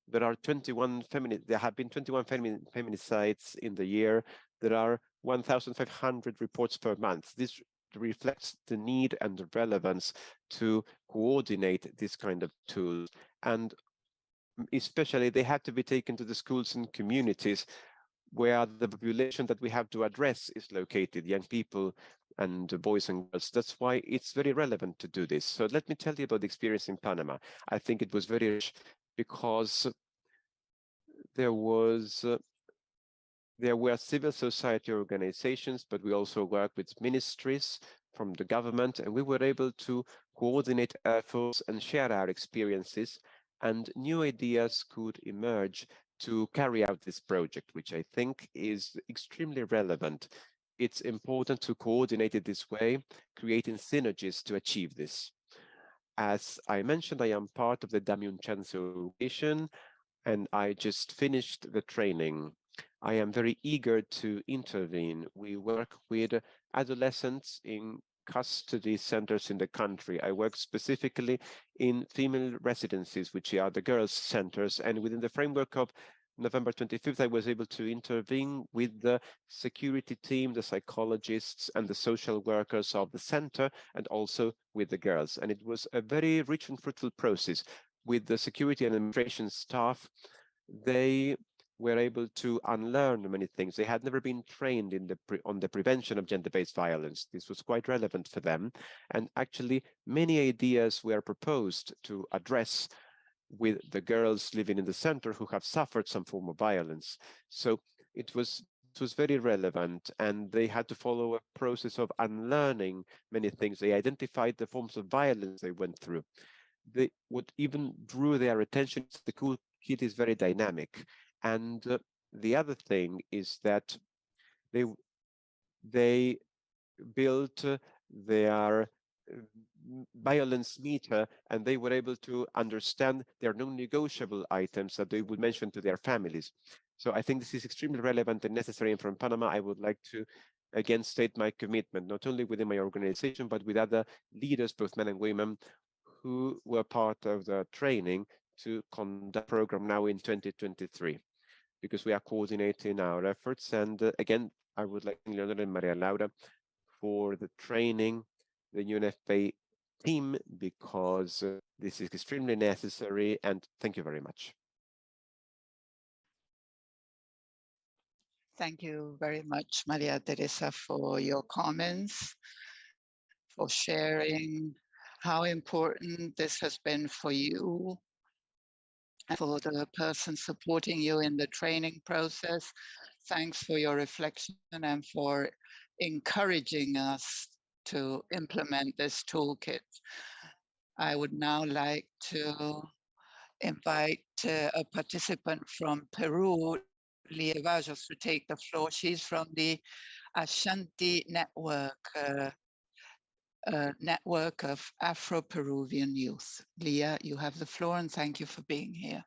There have been 21 feminicides in the year. There are 1,500 reports per month. This reflects the need and the relevance to coordinate this kind of tools. And especially they have to be taken to the schools and communities where the population that we have to address is located, young people and boys and girls. That's why it's very relevant to do this. So let me tell you about the experience in Panama. I think it was very rich because there were civil society organizations, but we also worked with ministries from the government, and we were able to coordinate efforts and share our experiences, and new ideas could emerge to carry out this project, which I think is extremely relevant. It's important to coordinate it this way, creating synergies to achieve this. As I mentioned, I am part of the Damian Chance organization, and I just finished the training. I am very eager to intervene. We work with adolescents in custody centers in the country. I work specifically in female residencies, which are the girls' centers, and within the framework of November 25th, I was able to intervene with the security team, the psychologists, and the social workers of the center, and also with the girls. And it was a very rich and fruitful process. With the security and administration staff, they were able to unlearn many things. They had never been trained on the prevention of gender-based violence. This was quite relevant for them. And actually, many ideas were proposed to address with the girls living in the center who have suffered some form of violence. So it was very relevant, and they had to follow a process of unlearning many things. They identified the forms of violence they went through. What even drew their attention is the Toolkit is very dynamic. And the other thing is that they built their violence meter, and they were able to understand their non-negotiable items that they would mention to their families. So I think this is extremely relevant and necessary. And from Panama, I would like to again state my commitment, not only within my organization, but with other leaders, both men and women, who were part of the training to conduct the program now in 2023, because we are coordinating our efforts. And again, I would like to thank Leonardo and Maria Laura for the training, the UNFPA team, because this is extremely necessary. And thank you very much. Thank you very much, Maria Teresa, for your comments, for sharing how important this has been for you and for the person supporting you in the training process. Thanks for your reflection and for encouraging us to implement this toolkit. I would now like to invite a participant from Peru, Lia Vajos, to take the floor. She's from the Ashanti network of Afro-Peruvian youth. Lia, you have the floor, and thank you for being here.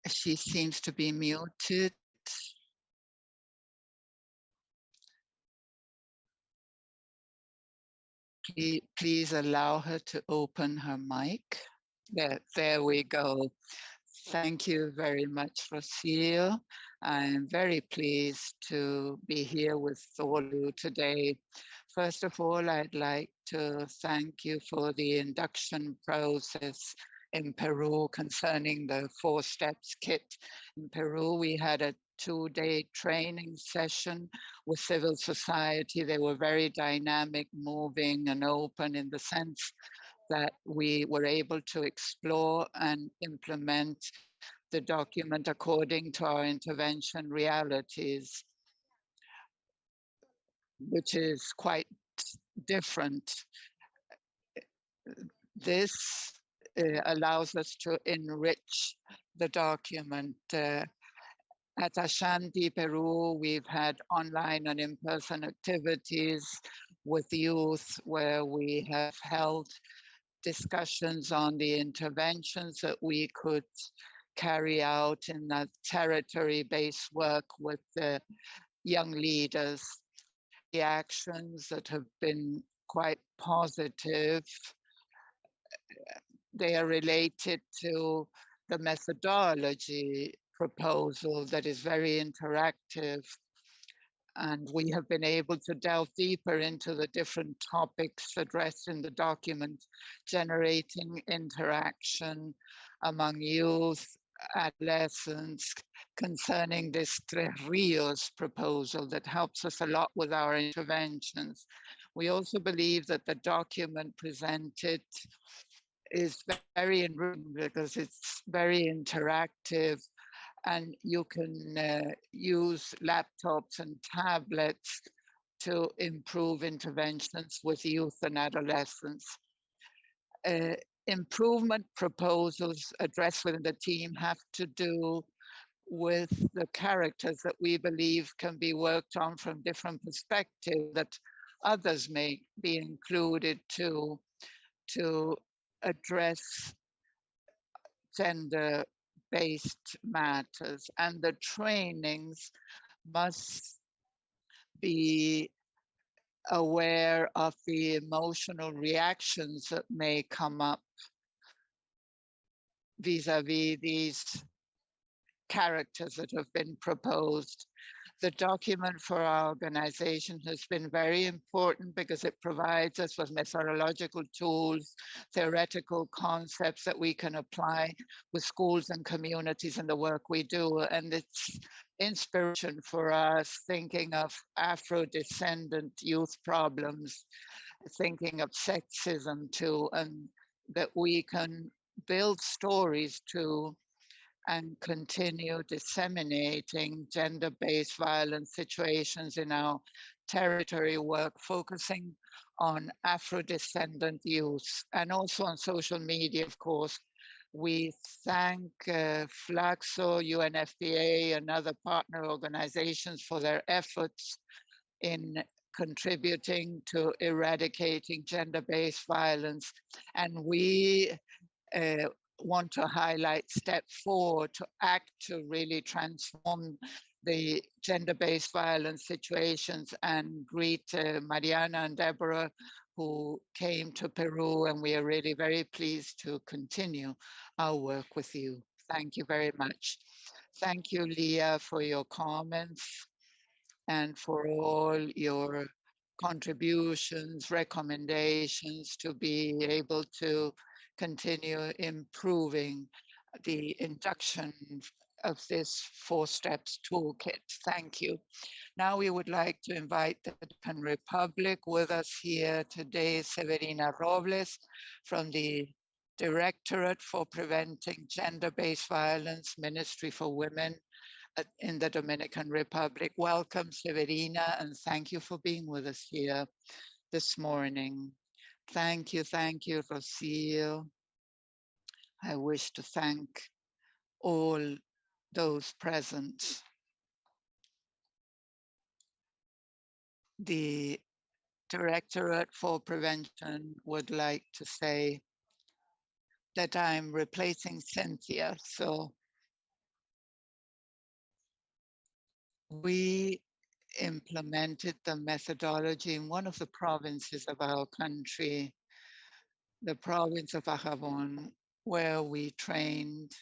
She seems to be muted. Please allow her to open her mic. There we go. Thank you very much, Rocio. I'm very pleased to be here with all of you today. First of all, I'd like to thank you for the induction process in Peru concerning the 4 Steps kit. In Peru, we had a 2-day training session with civil society. They were very dynamic, moving, and open in the sense that we were able to explore and implement the document according to our intervention realities, which is quite different. This allows us to enrich the document. At Ashanti, Peru, we've had online and in-person activities with youth where we have held discussions on the interventions that we could carry out in a territory-based work with the young leaders. The actions that have been quite positive, they are related to the methodology proposal that is very interactive. And we have been able to delve deeper into the different topics addressed in the document, generating interaction among youth, adolescents, concerning this Tres Rios proposal that helps us a lot with our interventions. We also believe that the document presented is very enriching because it's very interactive, and you can use laptops and tablets to improve interventions with youth and adolescents. Improvement proposals addressed within the team have to do with the characters that we believe can be worked on from different perspectives that others may be included to address gender-based matters, and the trainings must be aware of the emotional reactions that may come up vis-a-vis these characters that have been proposed. The document for our organization has been very important because it provides us with methodological tools, theoretical concepts that we can apply with schools and communities in the work we do. And it's inspiration for us thinking of Afro-descendant youth problems, thinking of sexism too, and that we can build stories to and continue disseminating gender-based violence situations in our territory work, focusing on Afro-descendant youth and also on social media, of course. We thank FLACSO, UNFPA, and other partner organizations for their efforts in contributing to eradicating gender-based violence. And we want to highlight step 4 to act to really transform the gender-based violence situations, and greet Mariana and Deborah, who came to Peru, and we are really very pleased to continue our work with you. Thank you very much. Thank you, Leah, for your comments and for all your contributions, recommendations to be able to continue improving the induction of this 4 steps toolkit. Thank you. Now we would like to invite the Dominican Republic. With us here today, Severina Robles from the Directorate for Preventing Gender-Based Violence, Ministry for Women in the Dominican Republic. Welcome, Severina, and thank you for being with us here this morning. Thank you, Rocio. I wish to thank all those present. The Directorate for Prevention would like to say that I'm replacing Cynthia. So we implemented the methodology in one of the provinces of our country, the province of Ajabón, where we trained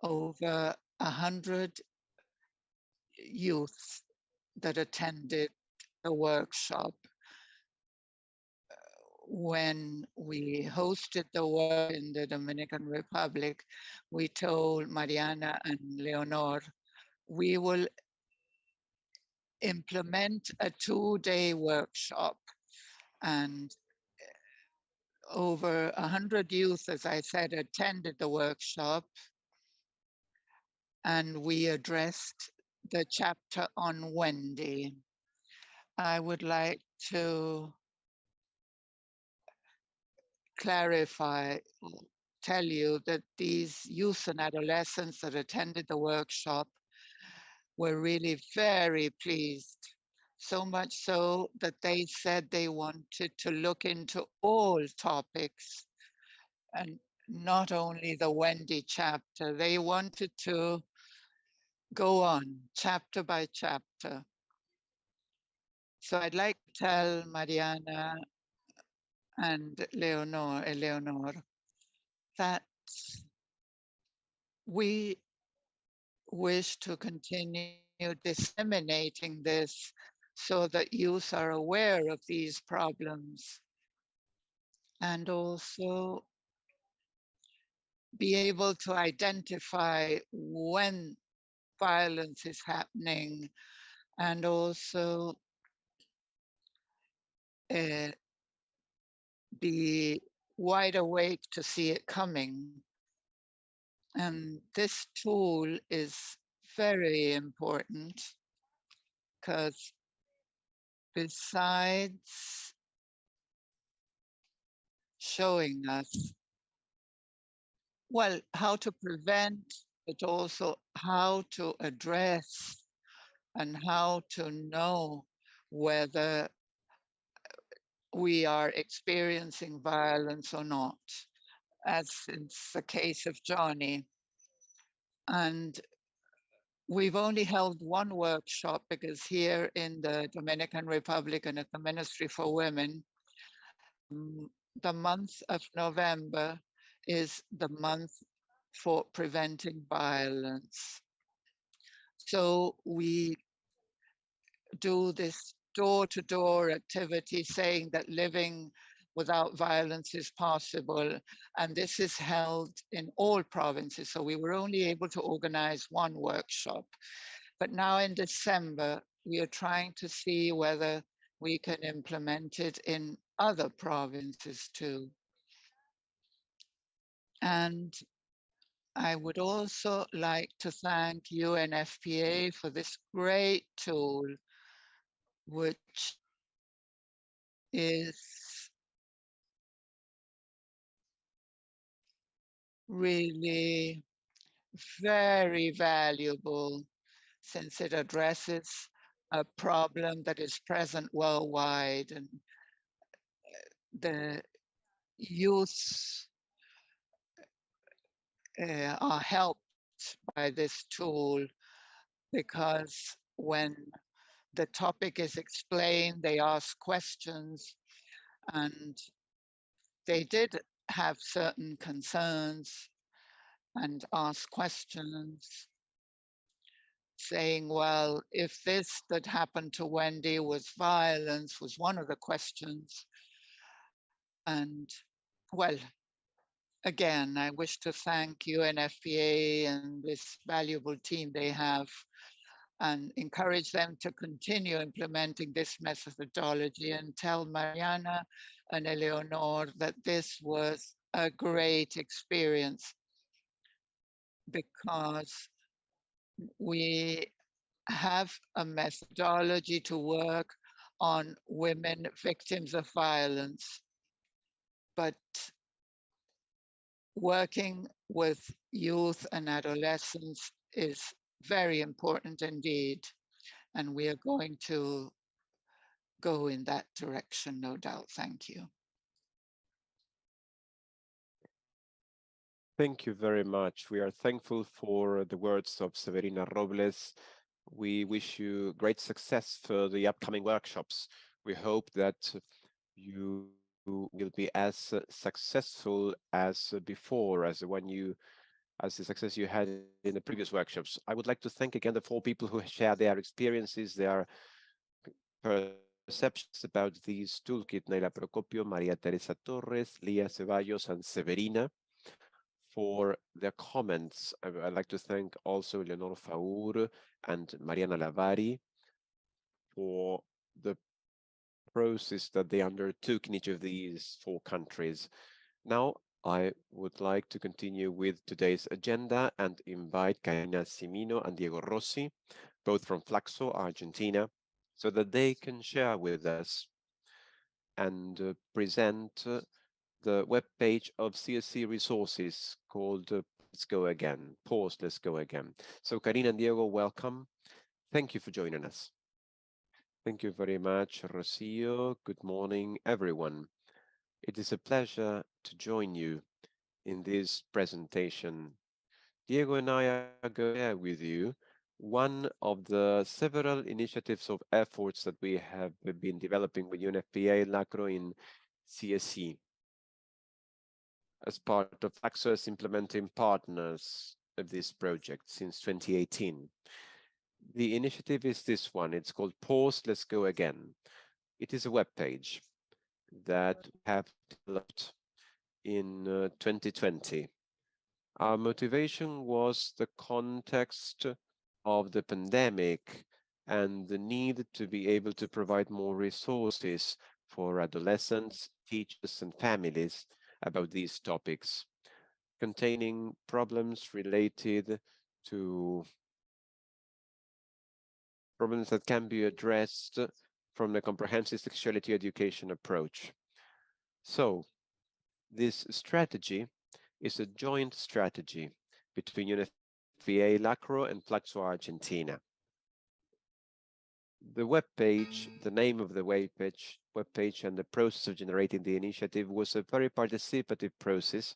over 100 youth that attended the workshop. When we hosted the work in the Dominican Republic, we told Mariana and Leonor, we will implement a 2-day workshop, and over 100 youth, as I said, attended the workshop, and we addressed the chapter on Wendy. I would like to clarify, tell you that these youth and adolescents that attended the workshop were really very pleased. So much so that they said they wanted to look into all topics and not only the Wendy chapter. They wanted to go on chapter by chapter. So I'd like to tell Mariana and Eleonor, that we wish to continue disseminating this so that youth are aware of these problems and also be able to identify when violence is happening and also be wide awake to see it coming. And this tool is very important because besides showing us, well, how to prevent, but also how to address and how to know whether we are experiencing violence or not, as in the case of Johnny. And we've only held one workshop because here in the Dominican Republic and at the Ministry for Women, the month of November is the month for preventing violence. So we do this door-to-door activity saying that living without violence is possible. And this is held in all provinces. So we were only able to organize one workshop. But now in December, we are trying to see whether we can implement it in other provinces too. And I would also like to thank UNFPA for this great tool, which is really very valuable since it addresses a problem that is present worldwide, and the youth are helped by this tool because when the topic is explained, they ask questions, and they did have certain concerns and ask questions saying, well, if this that happened to Wendy was violence, was one of the questions. And well, again, I wish to thank UNFPA and this valuable team they have and encourage them to continue implementing this methodology, and tell Mariana and Eleonor that this was a great experience because we have a methodology to work on women victims of violence, but working with youth and adolescents is very important indeed. And we are going to go in that direction, no doubt. Thank you. Thank you very much. We are thankful for the words of Severina Robles. We wish you great success for the upcoming workshops. We hope that you will be as successful as before, as the success you had in the previous workshops. I would like to thank again the 4 people who shared their experiences, their perceptions about this toolkit: Naila Procopio, Maria Teresa Torres, Lia Ceballos, and Severina, for their comments. I'd like to thank also Leonor Faur and Mariana Lavari for the process that they undertook in each of these 4 countries. Now, I would like to continue with today's agenda and invite Karina Simino and Diego Rossi, both from FLACSO, Argentina, so that they can share with us and present the webpage of CSC resources called Let's Go Again, Pause, Let's Go Again. So Karina and Diego, welcome. Thank you for joining us. Thank you very much, Rocio. Good morning, everyone. It is a pleasure to join you in this presentation. Diego and I are going to share with you one of the several initiatives of efforts that we have been developing with UNFPA LACRO in CSE as part of FLACSO as implementing partners of this project since 2018. The initiative is this one. It's called Pause, Let's Go Again. It is a web page that we have developed in 2020. Our motivation was the context of the pandemic and the need to be able to provide more resources for adolescents, teachers, and families about these topics, containing problems related to problems that can be addressed from a comprehensive sexuality education approach. So, this strategy is a joint strategy between UNFPA LACRO and FLACSO Argentina. The webpage, the name of the webpage and the process of generating the initiative was a very participative process,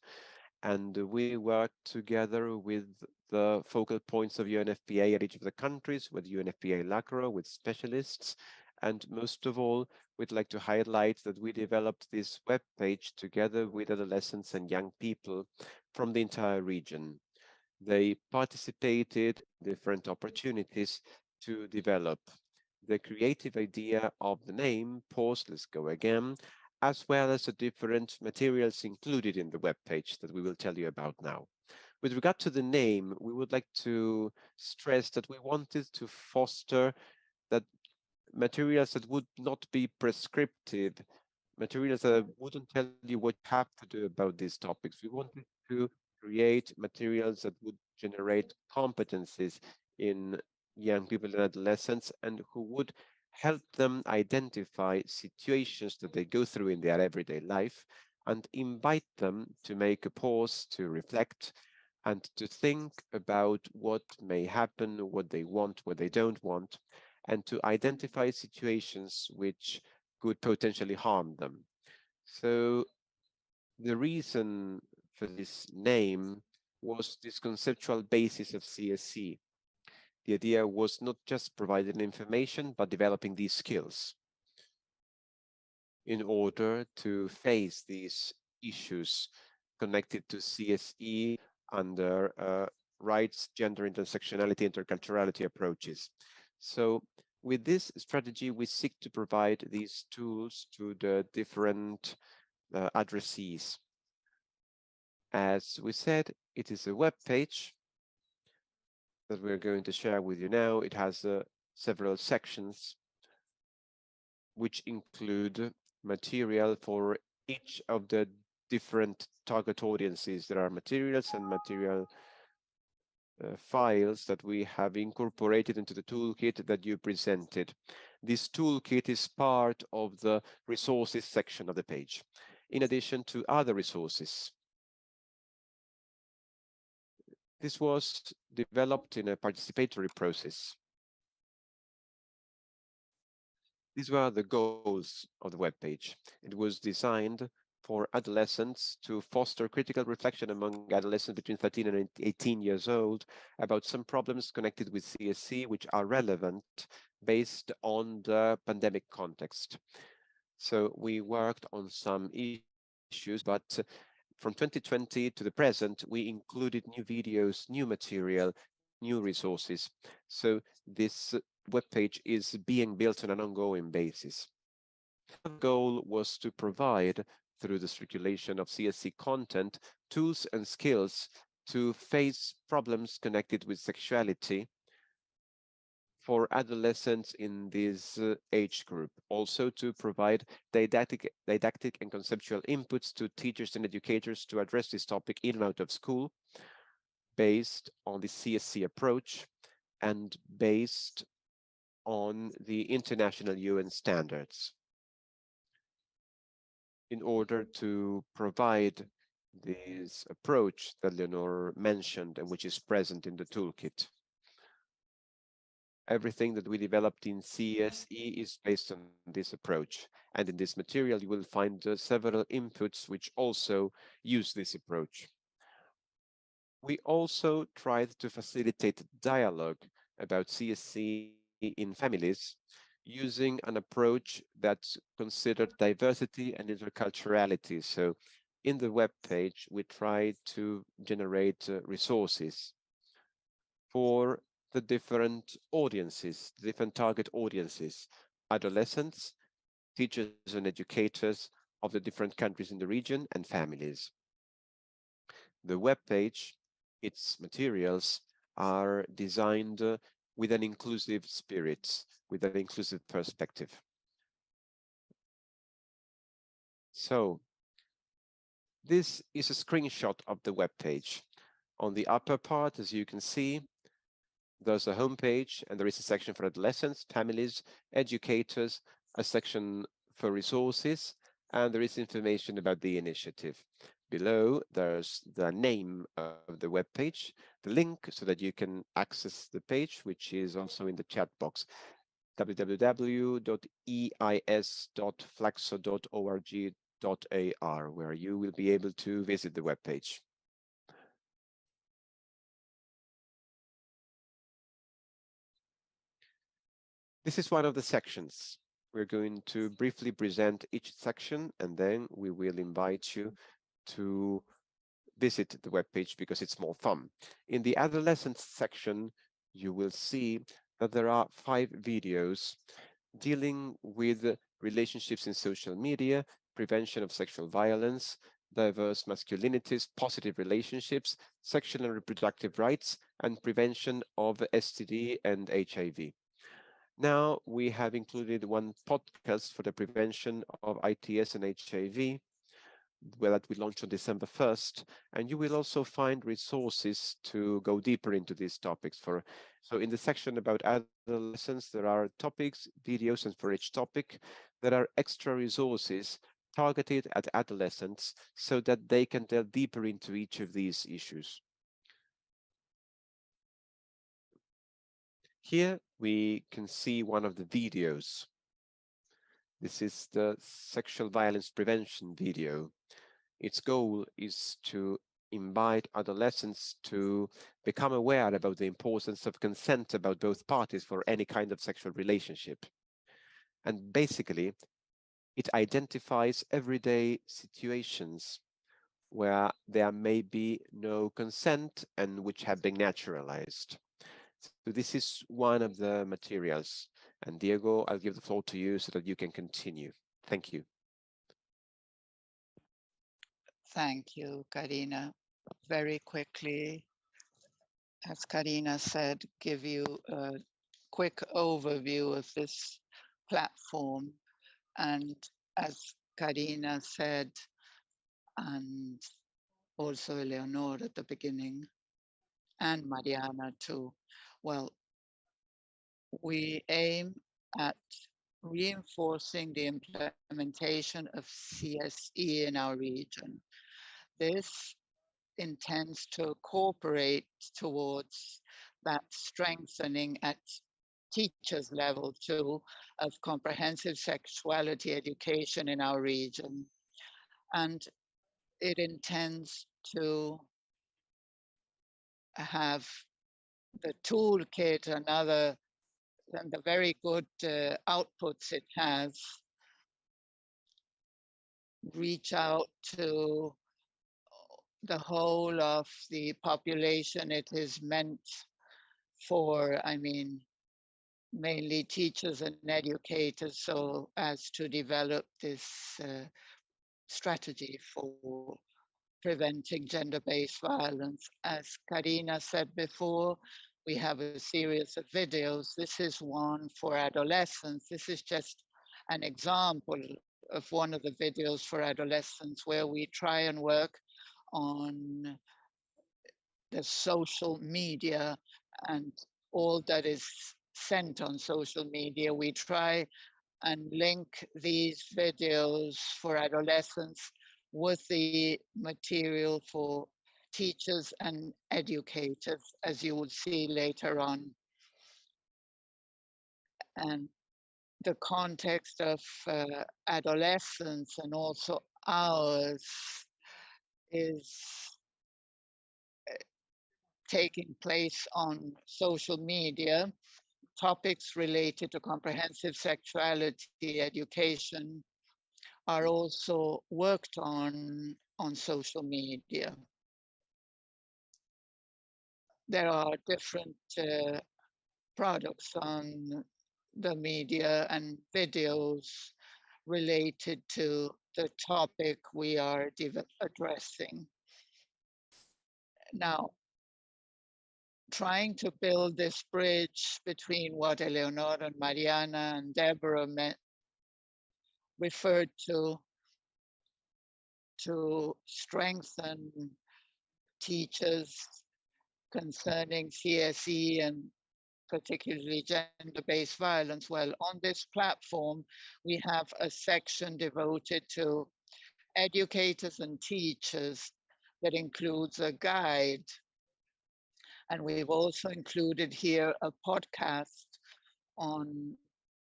and we worked together with the focal points of UNFPA at each of the countries, with UNFPA LACRO, with specialists, and most of all, we'd like to highlight that we developed this webpage together with adolescents and young people from the entire region. They participated in different opportunities to develop the creative idea of the name, Pause, Let's Go Again, as well as the different materials included in the webpage that we will tell you about now. With regard to the name, we would like to stress that we wanted to foster that materials that would not be prescriptive, materials that wouldn't tell you what you have to do about these topics. We wanted to create materials that would generate competencies in young people and adolescents and who would help them identify situations that they go through in their everyday life and invite them to make a pause, to reflect, and to think about what may happen, what they want, what they don't want, and to identify situations which could potentially harm them. So the reason for this name was this conceptual basis of CSC. The idea was not just providing information, but developing these skills in order to face these issues connected to CSE under rights, gender, intersectionality, interculturality approaches. So with this strategy, we seek to provide these tools to the different addressees. As we said, it is a web page that we're going to share with you now. It has several sections which include material for each of the different target audiences. There are materials and material files that we have incorporated into the toolkit that you presented. This toolkit is part of the resources section of the page, in addition to other resources. This was developed in a participatory process. These were the goals of the webpage. It was designed for adolescents to foster critical reflection among adolescents between 13 and 18 years old about some problems connected with CSC which are relevant based on the pandemic context. So we worked on some issues, but from 2020 to the present, we included new videos, new material, new resources. So this webpage is being built on an ongoing basis. The goal was to provide, through the circulation of CSC content, tools and skills to face problems connected with sexuality for adolescents in this age group. Also to provide didactic and conceptual inputs to teachers and educators to address this topic in and out of school, based on the CSC approach and based on the international UN standards, in order to provide this approach that Leonor mentioned and which is present in the toolkit. Everything that we developed in CSE is based on this approach. And in this material, you will find several inputs which also use this approach. We also tried to facilitate dialogue about CSE in families using an approach that considered diversity and interculturality. So in the web page, we tried to generate resources for the different audiences, different target audiences, adolescents, teachers and educators of the different countries in the region, and families. The web page, its materials are designed with an inclusive spirit, with an inclusive perspective. So this is a screenshot of the web page. On the upper part, as you can see, there's a home page and there is a section for adolescents, families, educators, a section for resources, and there is information about the initiative. Below, there's the name of the web page, the link so that you can access the page, which is also in the chat box, www.eis.flaxo.org.ar, where you will be able to visit the web page. This is one of the sections. We're going to briefly present each section, and then we will invite you to visit the webpage because it's more fun. In the adolescents section, you will see that there are 5 videos dealing with relationships in social media, prevention of sexual violence, diverse masculinities, positive relationships, sexual and reproductive rights, and prevention of STD and HIV. Now we have included one podcast for the prevention of ITS and HIV, that we launched on December 1st, and you will also find resources to go deeper into these topics. So in the section about adolescence, there are topics, videos, and for each topic, there are extra resources targeted at adolescents so that they can delve deeper into each of these issues. Here we can see one of the videos. This is the sexual violence prevention video. Its goal is to invite adolescents to become aware about the importance of consent about both parties for any kind of sexual relationship. And basically, it identifies everyday situations where there may be no consent and which have been naturalized. So this is one of the materials. And Diego, I'll give the floor to you so that you can continue. Thank you. Thank you, Karina. Very quickly, as Karina said, give you a quick overview of this platform. And as Karina said, and also Eleonor at the beginning, and Mariana too, well, we aim at reinforcing the implementation of CSE in our region. This intends to cooperate towards that strengthening at teachers level too of comprehensive sexuality education in our region. And it intends to have the toolkit and the very good outputs it has reach out to the whole of the population it is meant for. I mean, mainly teachers and educators, so as to develop this strategy for preventing gender-based violence. As Karina said before, we have a series of videos. This is one for adolescents. This is just an example of one of the videos for adolescents where we try and work on the social media and all that is sent on social media. We try and link these videos for adolescents with the material for teachers and educators, as you will see later on. And the context of adolescence and also ours is taking place on social media. Topics related to comprehensive sexuality education are also worked on social media. There are different products on the media and videos related to the topic we are addressing. Now, trying to build this bridge between what Eleonora and Mariana and Deborah referred to strengthen teachers concerning CSE and particularly gender-based violence. Well, on this platform, we have a section devoted to educators and teachers that includes a guide. And we've also included here a podcast on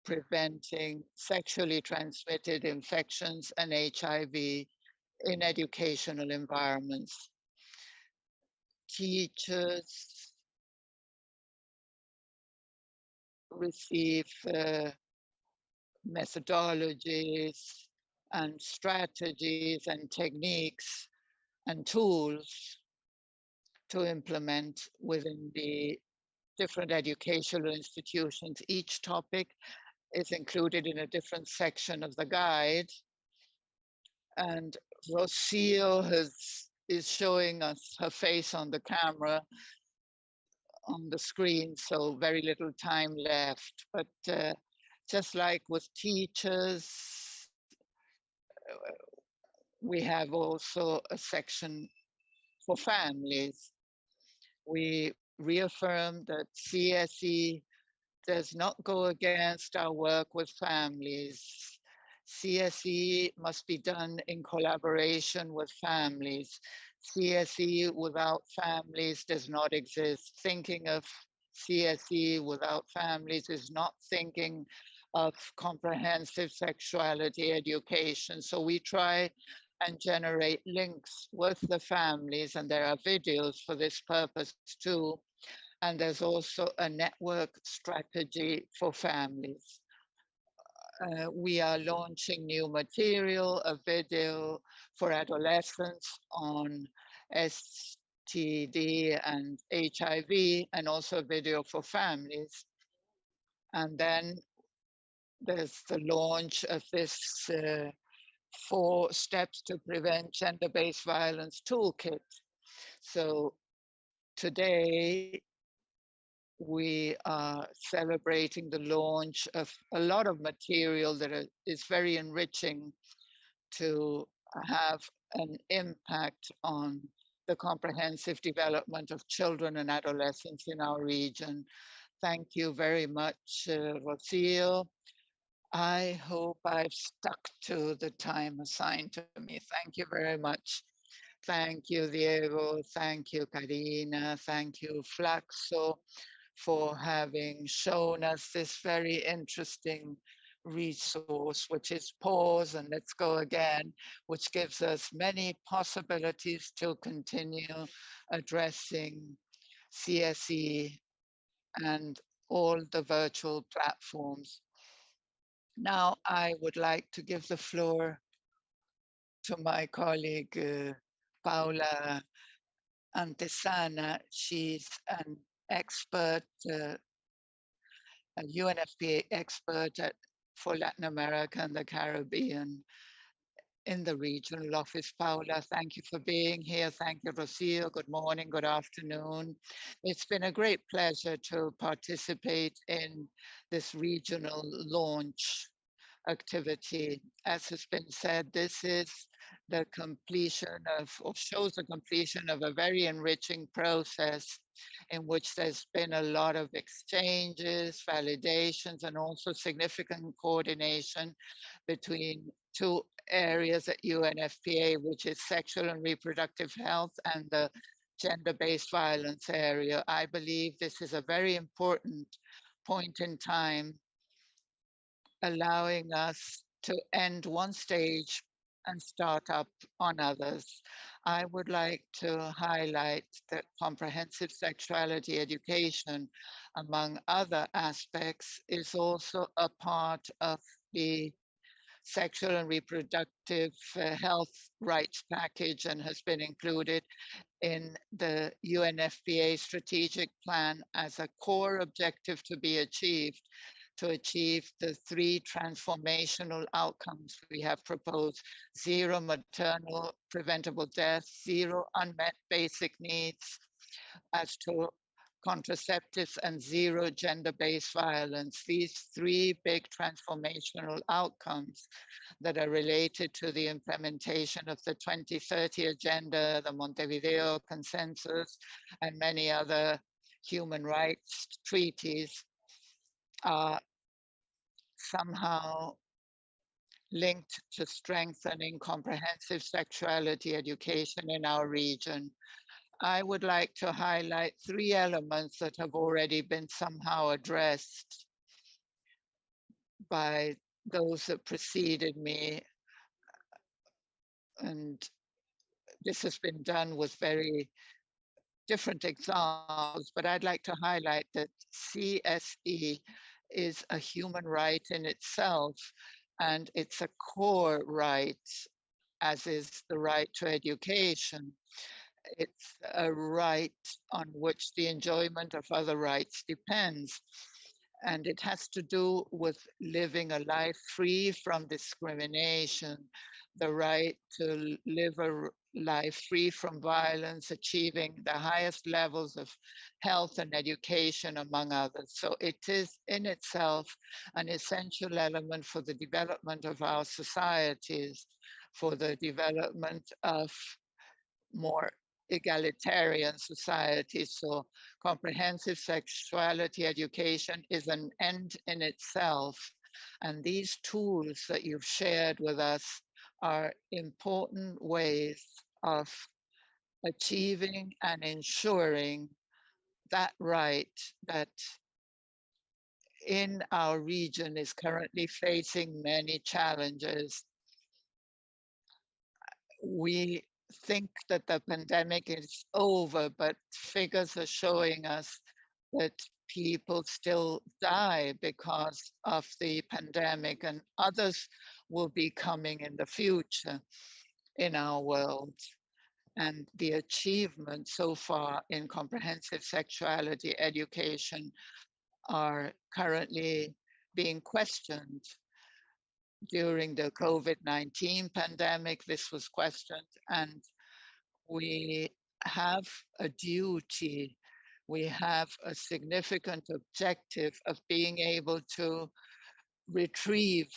preventing sexually transmitted infections and HIV in educational environments. Teachers receive methodologies and strategies and techniques and tools to implement within the different educational institutions. Each topic is included in a different section of the guide. And Rocio is showing us her face on the camera, on the screen, so very little time left. But just like with teachers, we have also a section for families. We reaffirm that CSE does not go against our work with families. CSE must be done in collaboration with families. CSE without families does not exist. Thinking of CSE without families is not thinking of comprehensive sexuality education. So we try and generate links with the families, and there are videos for this purpose too. And there's also a network strategy for families. We are launching new material, a video for adolescents on STD and HIV, and also a video for families. And then there's the launch of this 4 steps to prevent gender-based violence toolkit. So today, we are celebrating the launch of a lot of material that is very enriching to have an impact on the comprehensive development of children and adolescents in our region. Thank you very much, Rocio. I hope I've stuck to the time assigned to me. Thank you very much. Thank you, Diego. Thank you, Karina. Thank you, FLACSO, for having shown us this very interesting resource, which is Pause and Let's Go Again, which gives us many possibilities to continue addressing CSE and all the virtual platforms. Now, I would like to give the floor to my colleague, Paula Antesana. She's an expert, a UNFPA expert for Latin America and the Caribbean in the regional office. Paula, thank you for being here. Thank you, Rocio. Good morning, good afternoon. It's been a great pleasure to participate in this regional launch activity. As has been said, this is the completion of, or shows the completion of a very enriching process in which there's been a lot of exchanges, validations, and also significant coordination between 2 areas at UNFPA, which is sexual and reproductive health and the gender-based violence area. I believe this is a very important point in time allowing us to end one stage and start up on others. I would like to highlight that comprehensive sexuality education, among other aspects, is also a part of the sexual and reproductive health rights package and has been included in the UNFPA strategic plan as a core objective to be achieved to achieve the 3 transformational outcomes we have proposed: 0 maternal preventable death, 0 unmet basic needs as to contraceptives, and 0 gender-based violence. These 3 big transformational outcomes that are related to the implementation of the 2030 Agenda, the Montevideo Consensus, and many other human rights treaties are somehow linked to strengthening comprehensive sexuality education in our region. I would like to highlight 3 elements that have already been somehow addressed by those that preceded me. And this has been done with very different examples, but I'd like to highlight that CSE is a human right in itself, and it's a core right, as is the right to education. It's a right on which the enjoyment of other rights depends. And it has to do with living a life free from discrimination, the right to live a life free from violence, achieving the highest levels of health and education, among others. So it is in itself an essential element for the development of our societies, for the development of more egalitarian societies. So comprehensive sexuality education is an end in itself. And these tools that you've shared with us are important ways of achieving and ensuring that right that in our region is currently facing many challenges. We think that the pandemic is over, but figures are showing us that people still die because of the pandemic, and others will be coming in the future in our world. And the achievements so far in comprehensive sexuality education are currently being questioned. During the COVID-19 pandemic, this was questioned, and we have a duty, we have a significant objective of being able to retrieve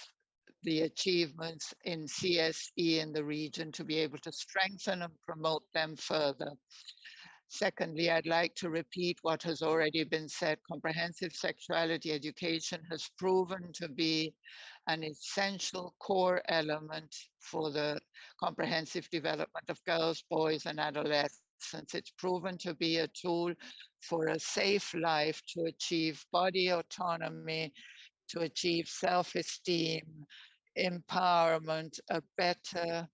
the achievements in CSE in the region, to be able to strengthen and promote them further. Secondly, I'd like to repeat what has already been said. Comprehensive sexuality education has proven to be an essential core element for the comprehensive development of girls, boys, and adolescents. It's proven to be a tool for a safe life, to achieve body autonomy, to achieve self-esteem, empowerment, a better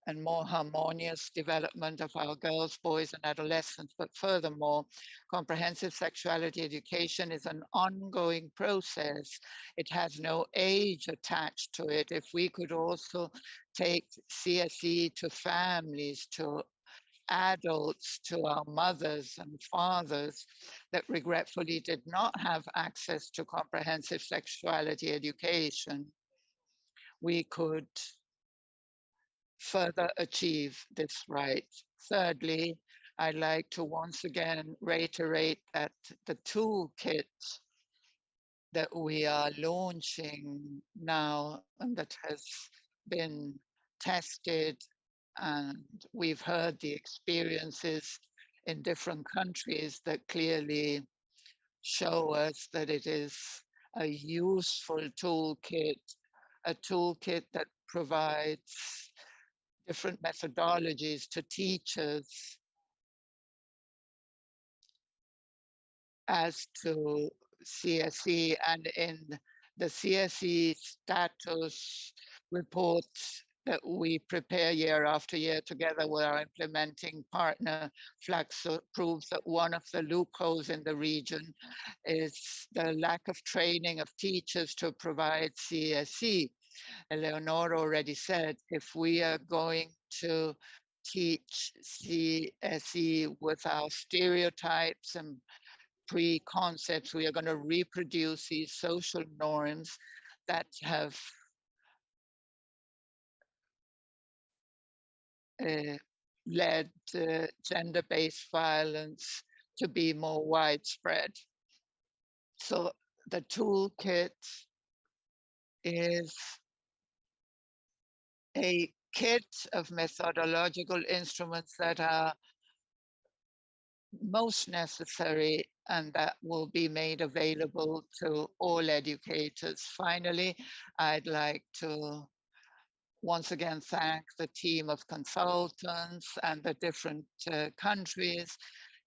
and more harmonious development of our girls, boys, and adolescents. But furthermore, comprehensive sexuality education is an ongoing process. It has no age attached to it. If we could also take CSE to families, to adults, to our mothers and fathers that regretfully did not have access to comprehensive sexuality education, we could further achieve this right. Thirdly, I'd like to once again reiterate that the toolkit that we are launching now and that has been tested, and we've heard the experiences in different countries that clearly show us that it is a useful toolkit, a toolkit that provides different methodologies to teachers as to CSE, and in The CSE status report that we prepare year after year together with our implementing partner, FLACSO, proves that one of the loopholes in the region is the lack of training of teachers to provide CSE. Eleonora already said, if we are going to teach CSE with our stereotypes and preconcepts, we are going to reproduce these social norms that have led gender-based violence to be more widespread. So the toolkit is a kit of methodological instruments that are most necessary and that will be made available to all educators. Finally, I'd like to once again thank the team of consultants and the different countries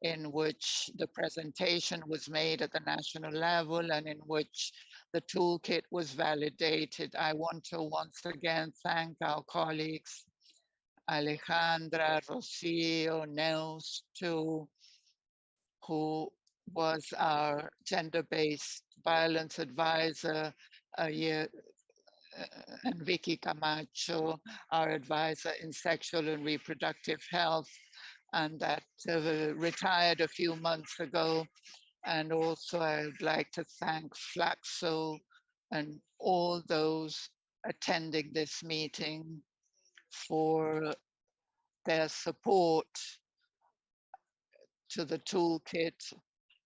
in which the presentation was made at the national level and in which the toolkit was validated. I want to once again thank our colleagues, Alejandra, Rocio, Nels, too, who was our gender-based violence advisor a year, and Vicky Camacho, our advisor in sexual and reproductive health, and that retired a few months ago. And also I would like to thank FLACSO and all those attending this meeting for their support to the toolkit.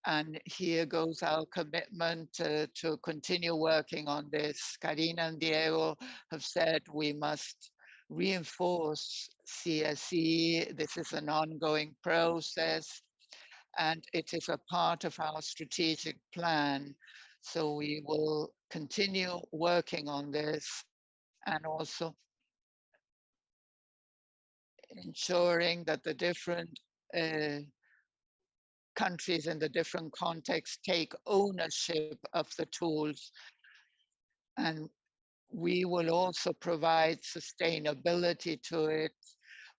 And here goes our commitment to continue working on this. Karina and Diego have said we must reinforce CSE. This is an ongoing process, and it is a part of our strategic plan. So we will continue working on this and also ensuring that the different countries in the different contexts take ownership of the tools. And we will also provide sustainability to it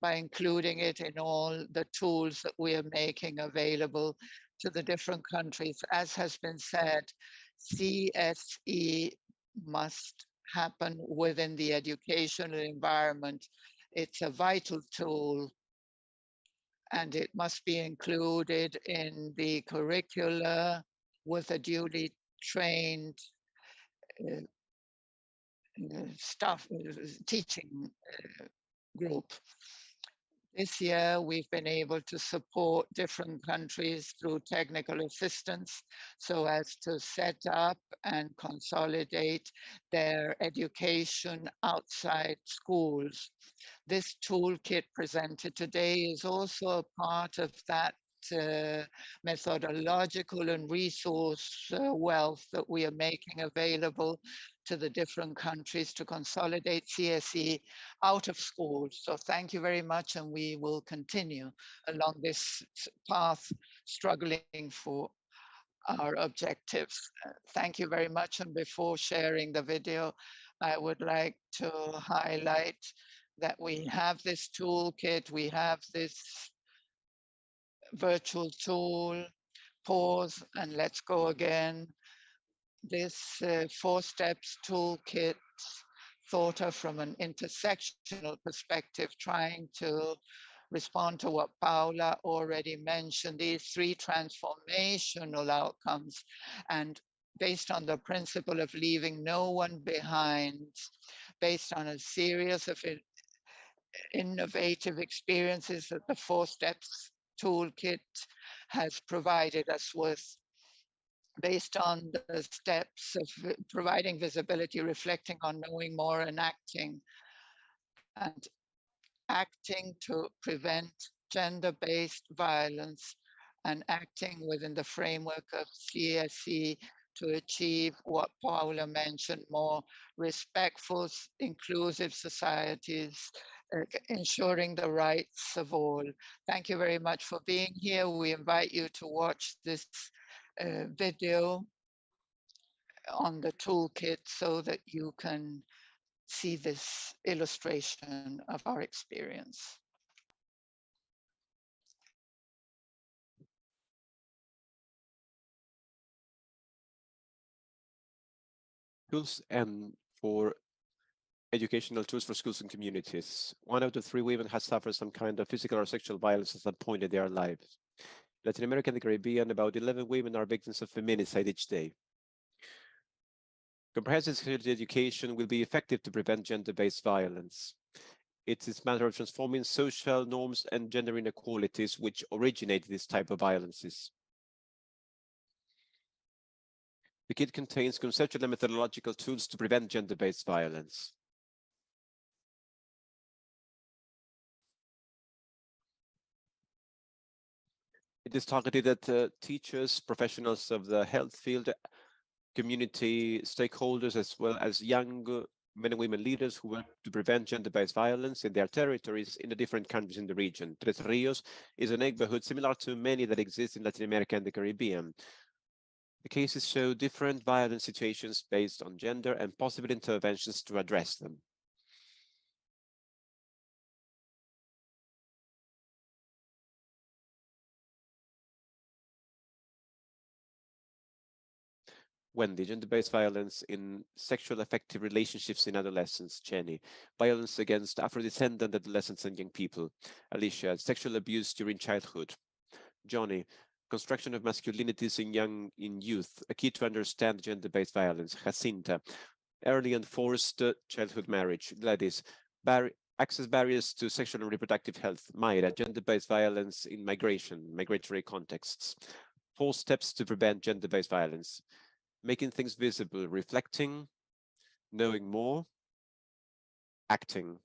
by including it in all the tools that we are making available to the different countries. As has been said, CSE must happen within the educational environment. It's a vital tool and it must be included in the curricula with a duly trained staff teaching group. This year, we've been able to support different countries through technical assistance so as to set up and consolidate their education outside schools. This toolkit presented today is also a part of that methodological and resource wealth that we are making available to the different countries to consolidate CSE out of schools. So thank you very much, and we will continue along this path, struggling for our objectives. Thank you very much, and before sharing the video, I would like to highlight that we have this toolkit, we have this virtual tool, pause, and let's go again. This 4 steps toolkit thought of from an intersectional perspective, trying to respond to what Paula already mentioned, these 3 transformational outcomes, and based on the principle of leaving no one behind, based on a series of innovative experiences that the 4 steps toolkit has provided us with, based on the steps of providing visibility, reflecting on knowing more and acting to prevent gender-based violence and acting within the framework of CSE to achieve what Paula mentioned, more respectful, inclusive societies, ensuring the rights of all. Thank you very much for being here. We invite you to watch this video on the toolkit so that you can see this illustration of our experience. Tools and for educational tools for schools and communities. 1 out of 3 women has suffered some kind of physical or sexual violence at some point in their lives. Latin America and the Caribbean, about 11 women are victims of feminicide each day. Comprehensive sexuality education will be effective to prevent gender-based violence. It is a matter of transforming social norms and gender inequalities which originate this type of violences. The kit contains conceptual and methodological tools to prevent gender-based violence. It is targeted at teachers, professionals of the health field, community stakeholders, as well as young men and women leaders who work to prevent gender-based violence in their territories in the different countries in the region. Tres Rios is a neighborhood similar to many that exist in Latin America and the Caribbean. The cases show different violence situations based on gender and possible interventions to address them. Wendy, gender-based violence in sexual affective relationships in adolescence. Jenny, violence against Afro-descendant adolescents and young people. Alicia, sexual abuse during childhood. Johnny, construction of masculinities in youth, a key to understand gender-based violence. Jacinta, early and forced childhood marriage. Gladys, access barriers to sexual and reproductive health. Mayra, gender-based violence in migratory contexts. 4 steps to prevent gender-based violence. Making things visible, reflecting, knowing more, acting.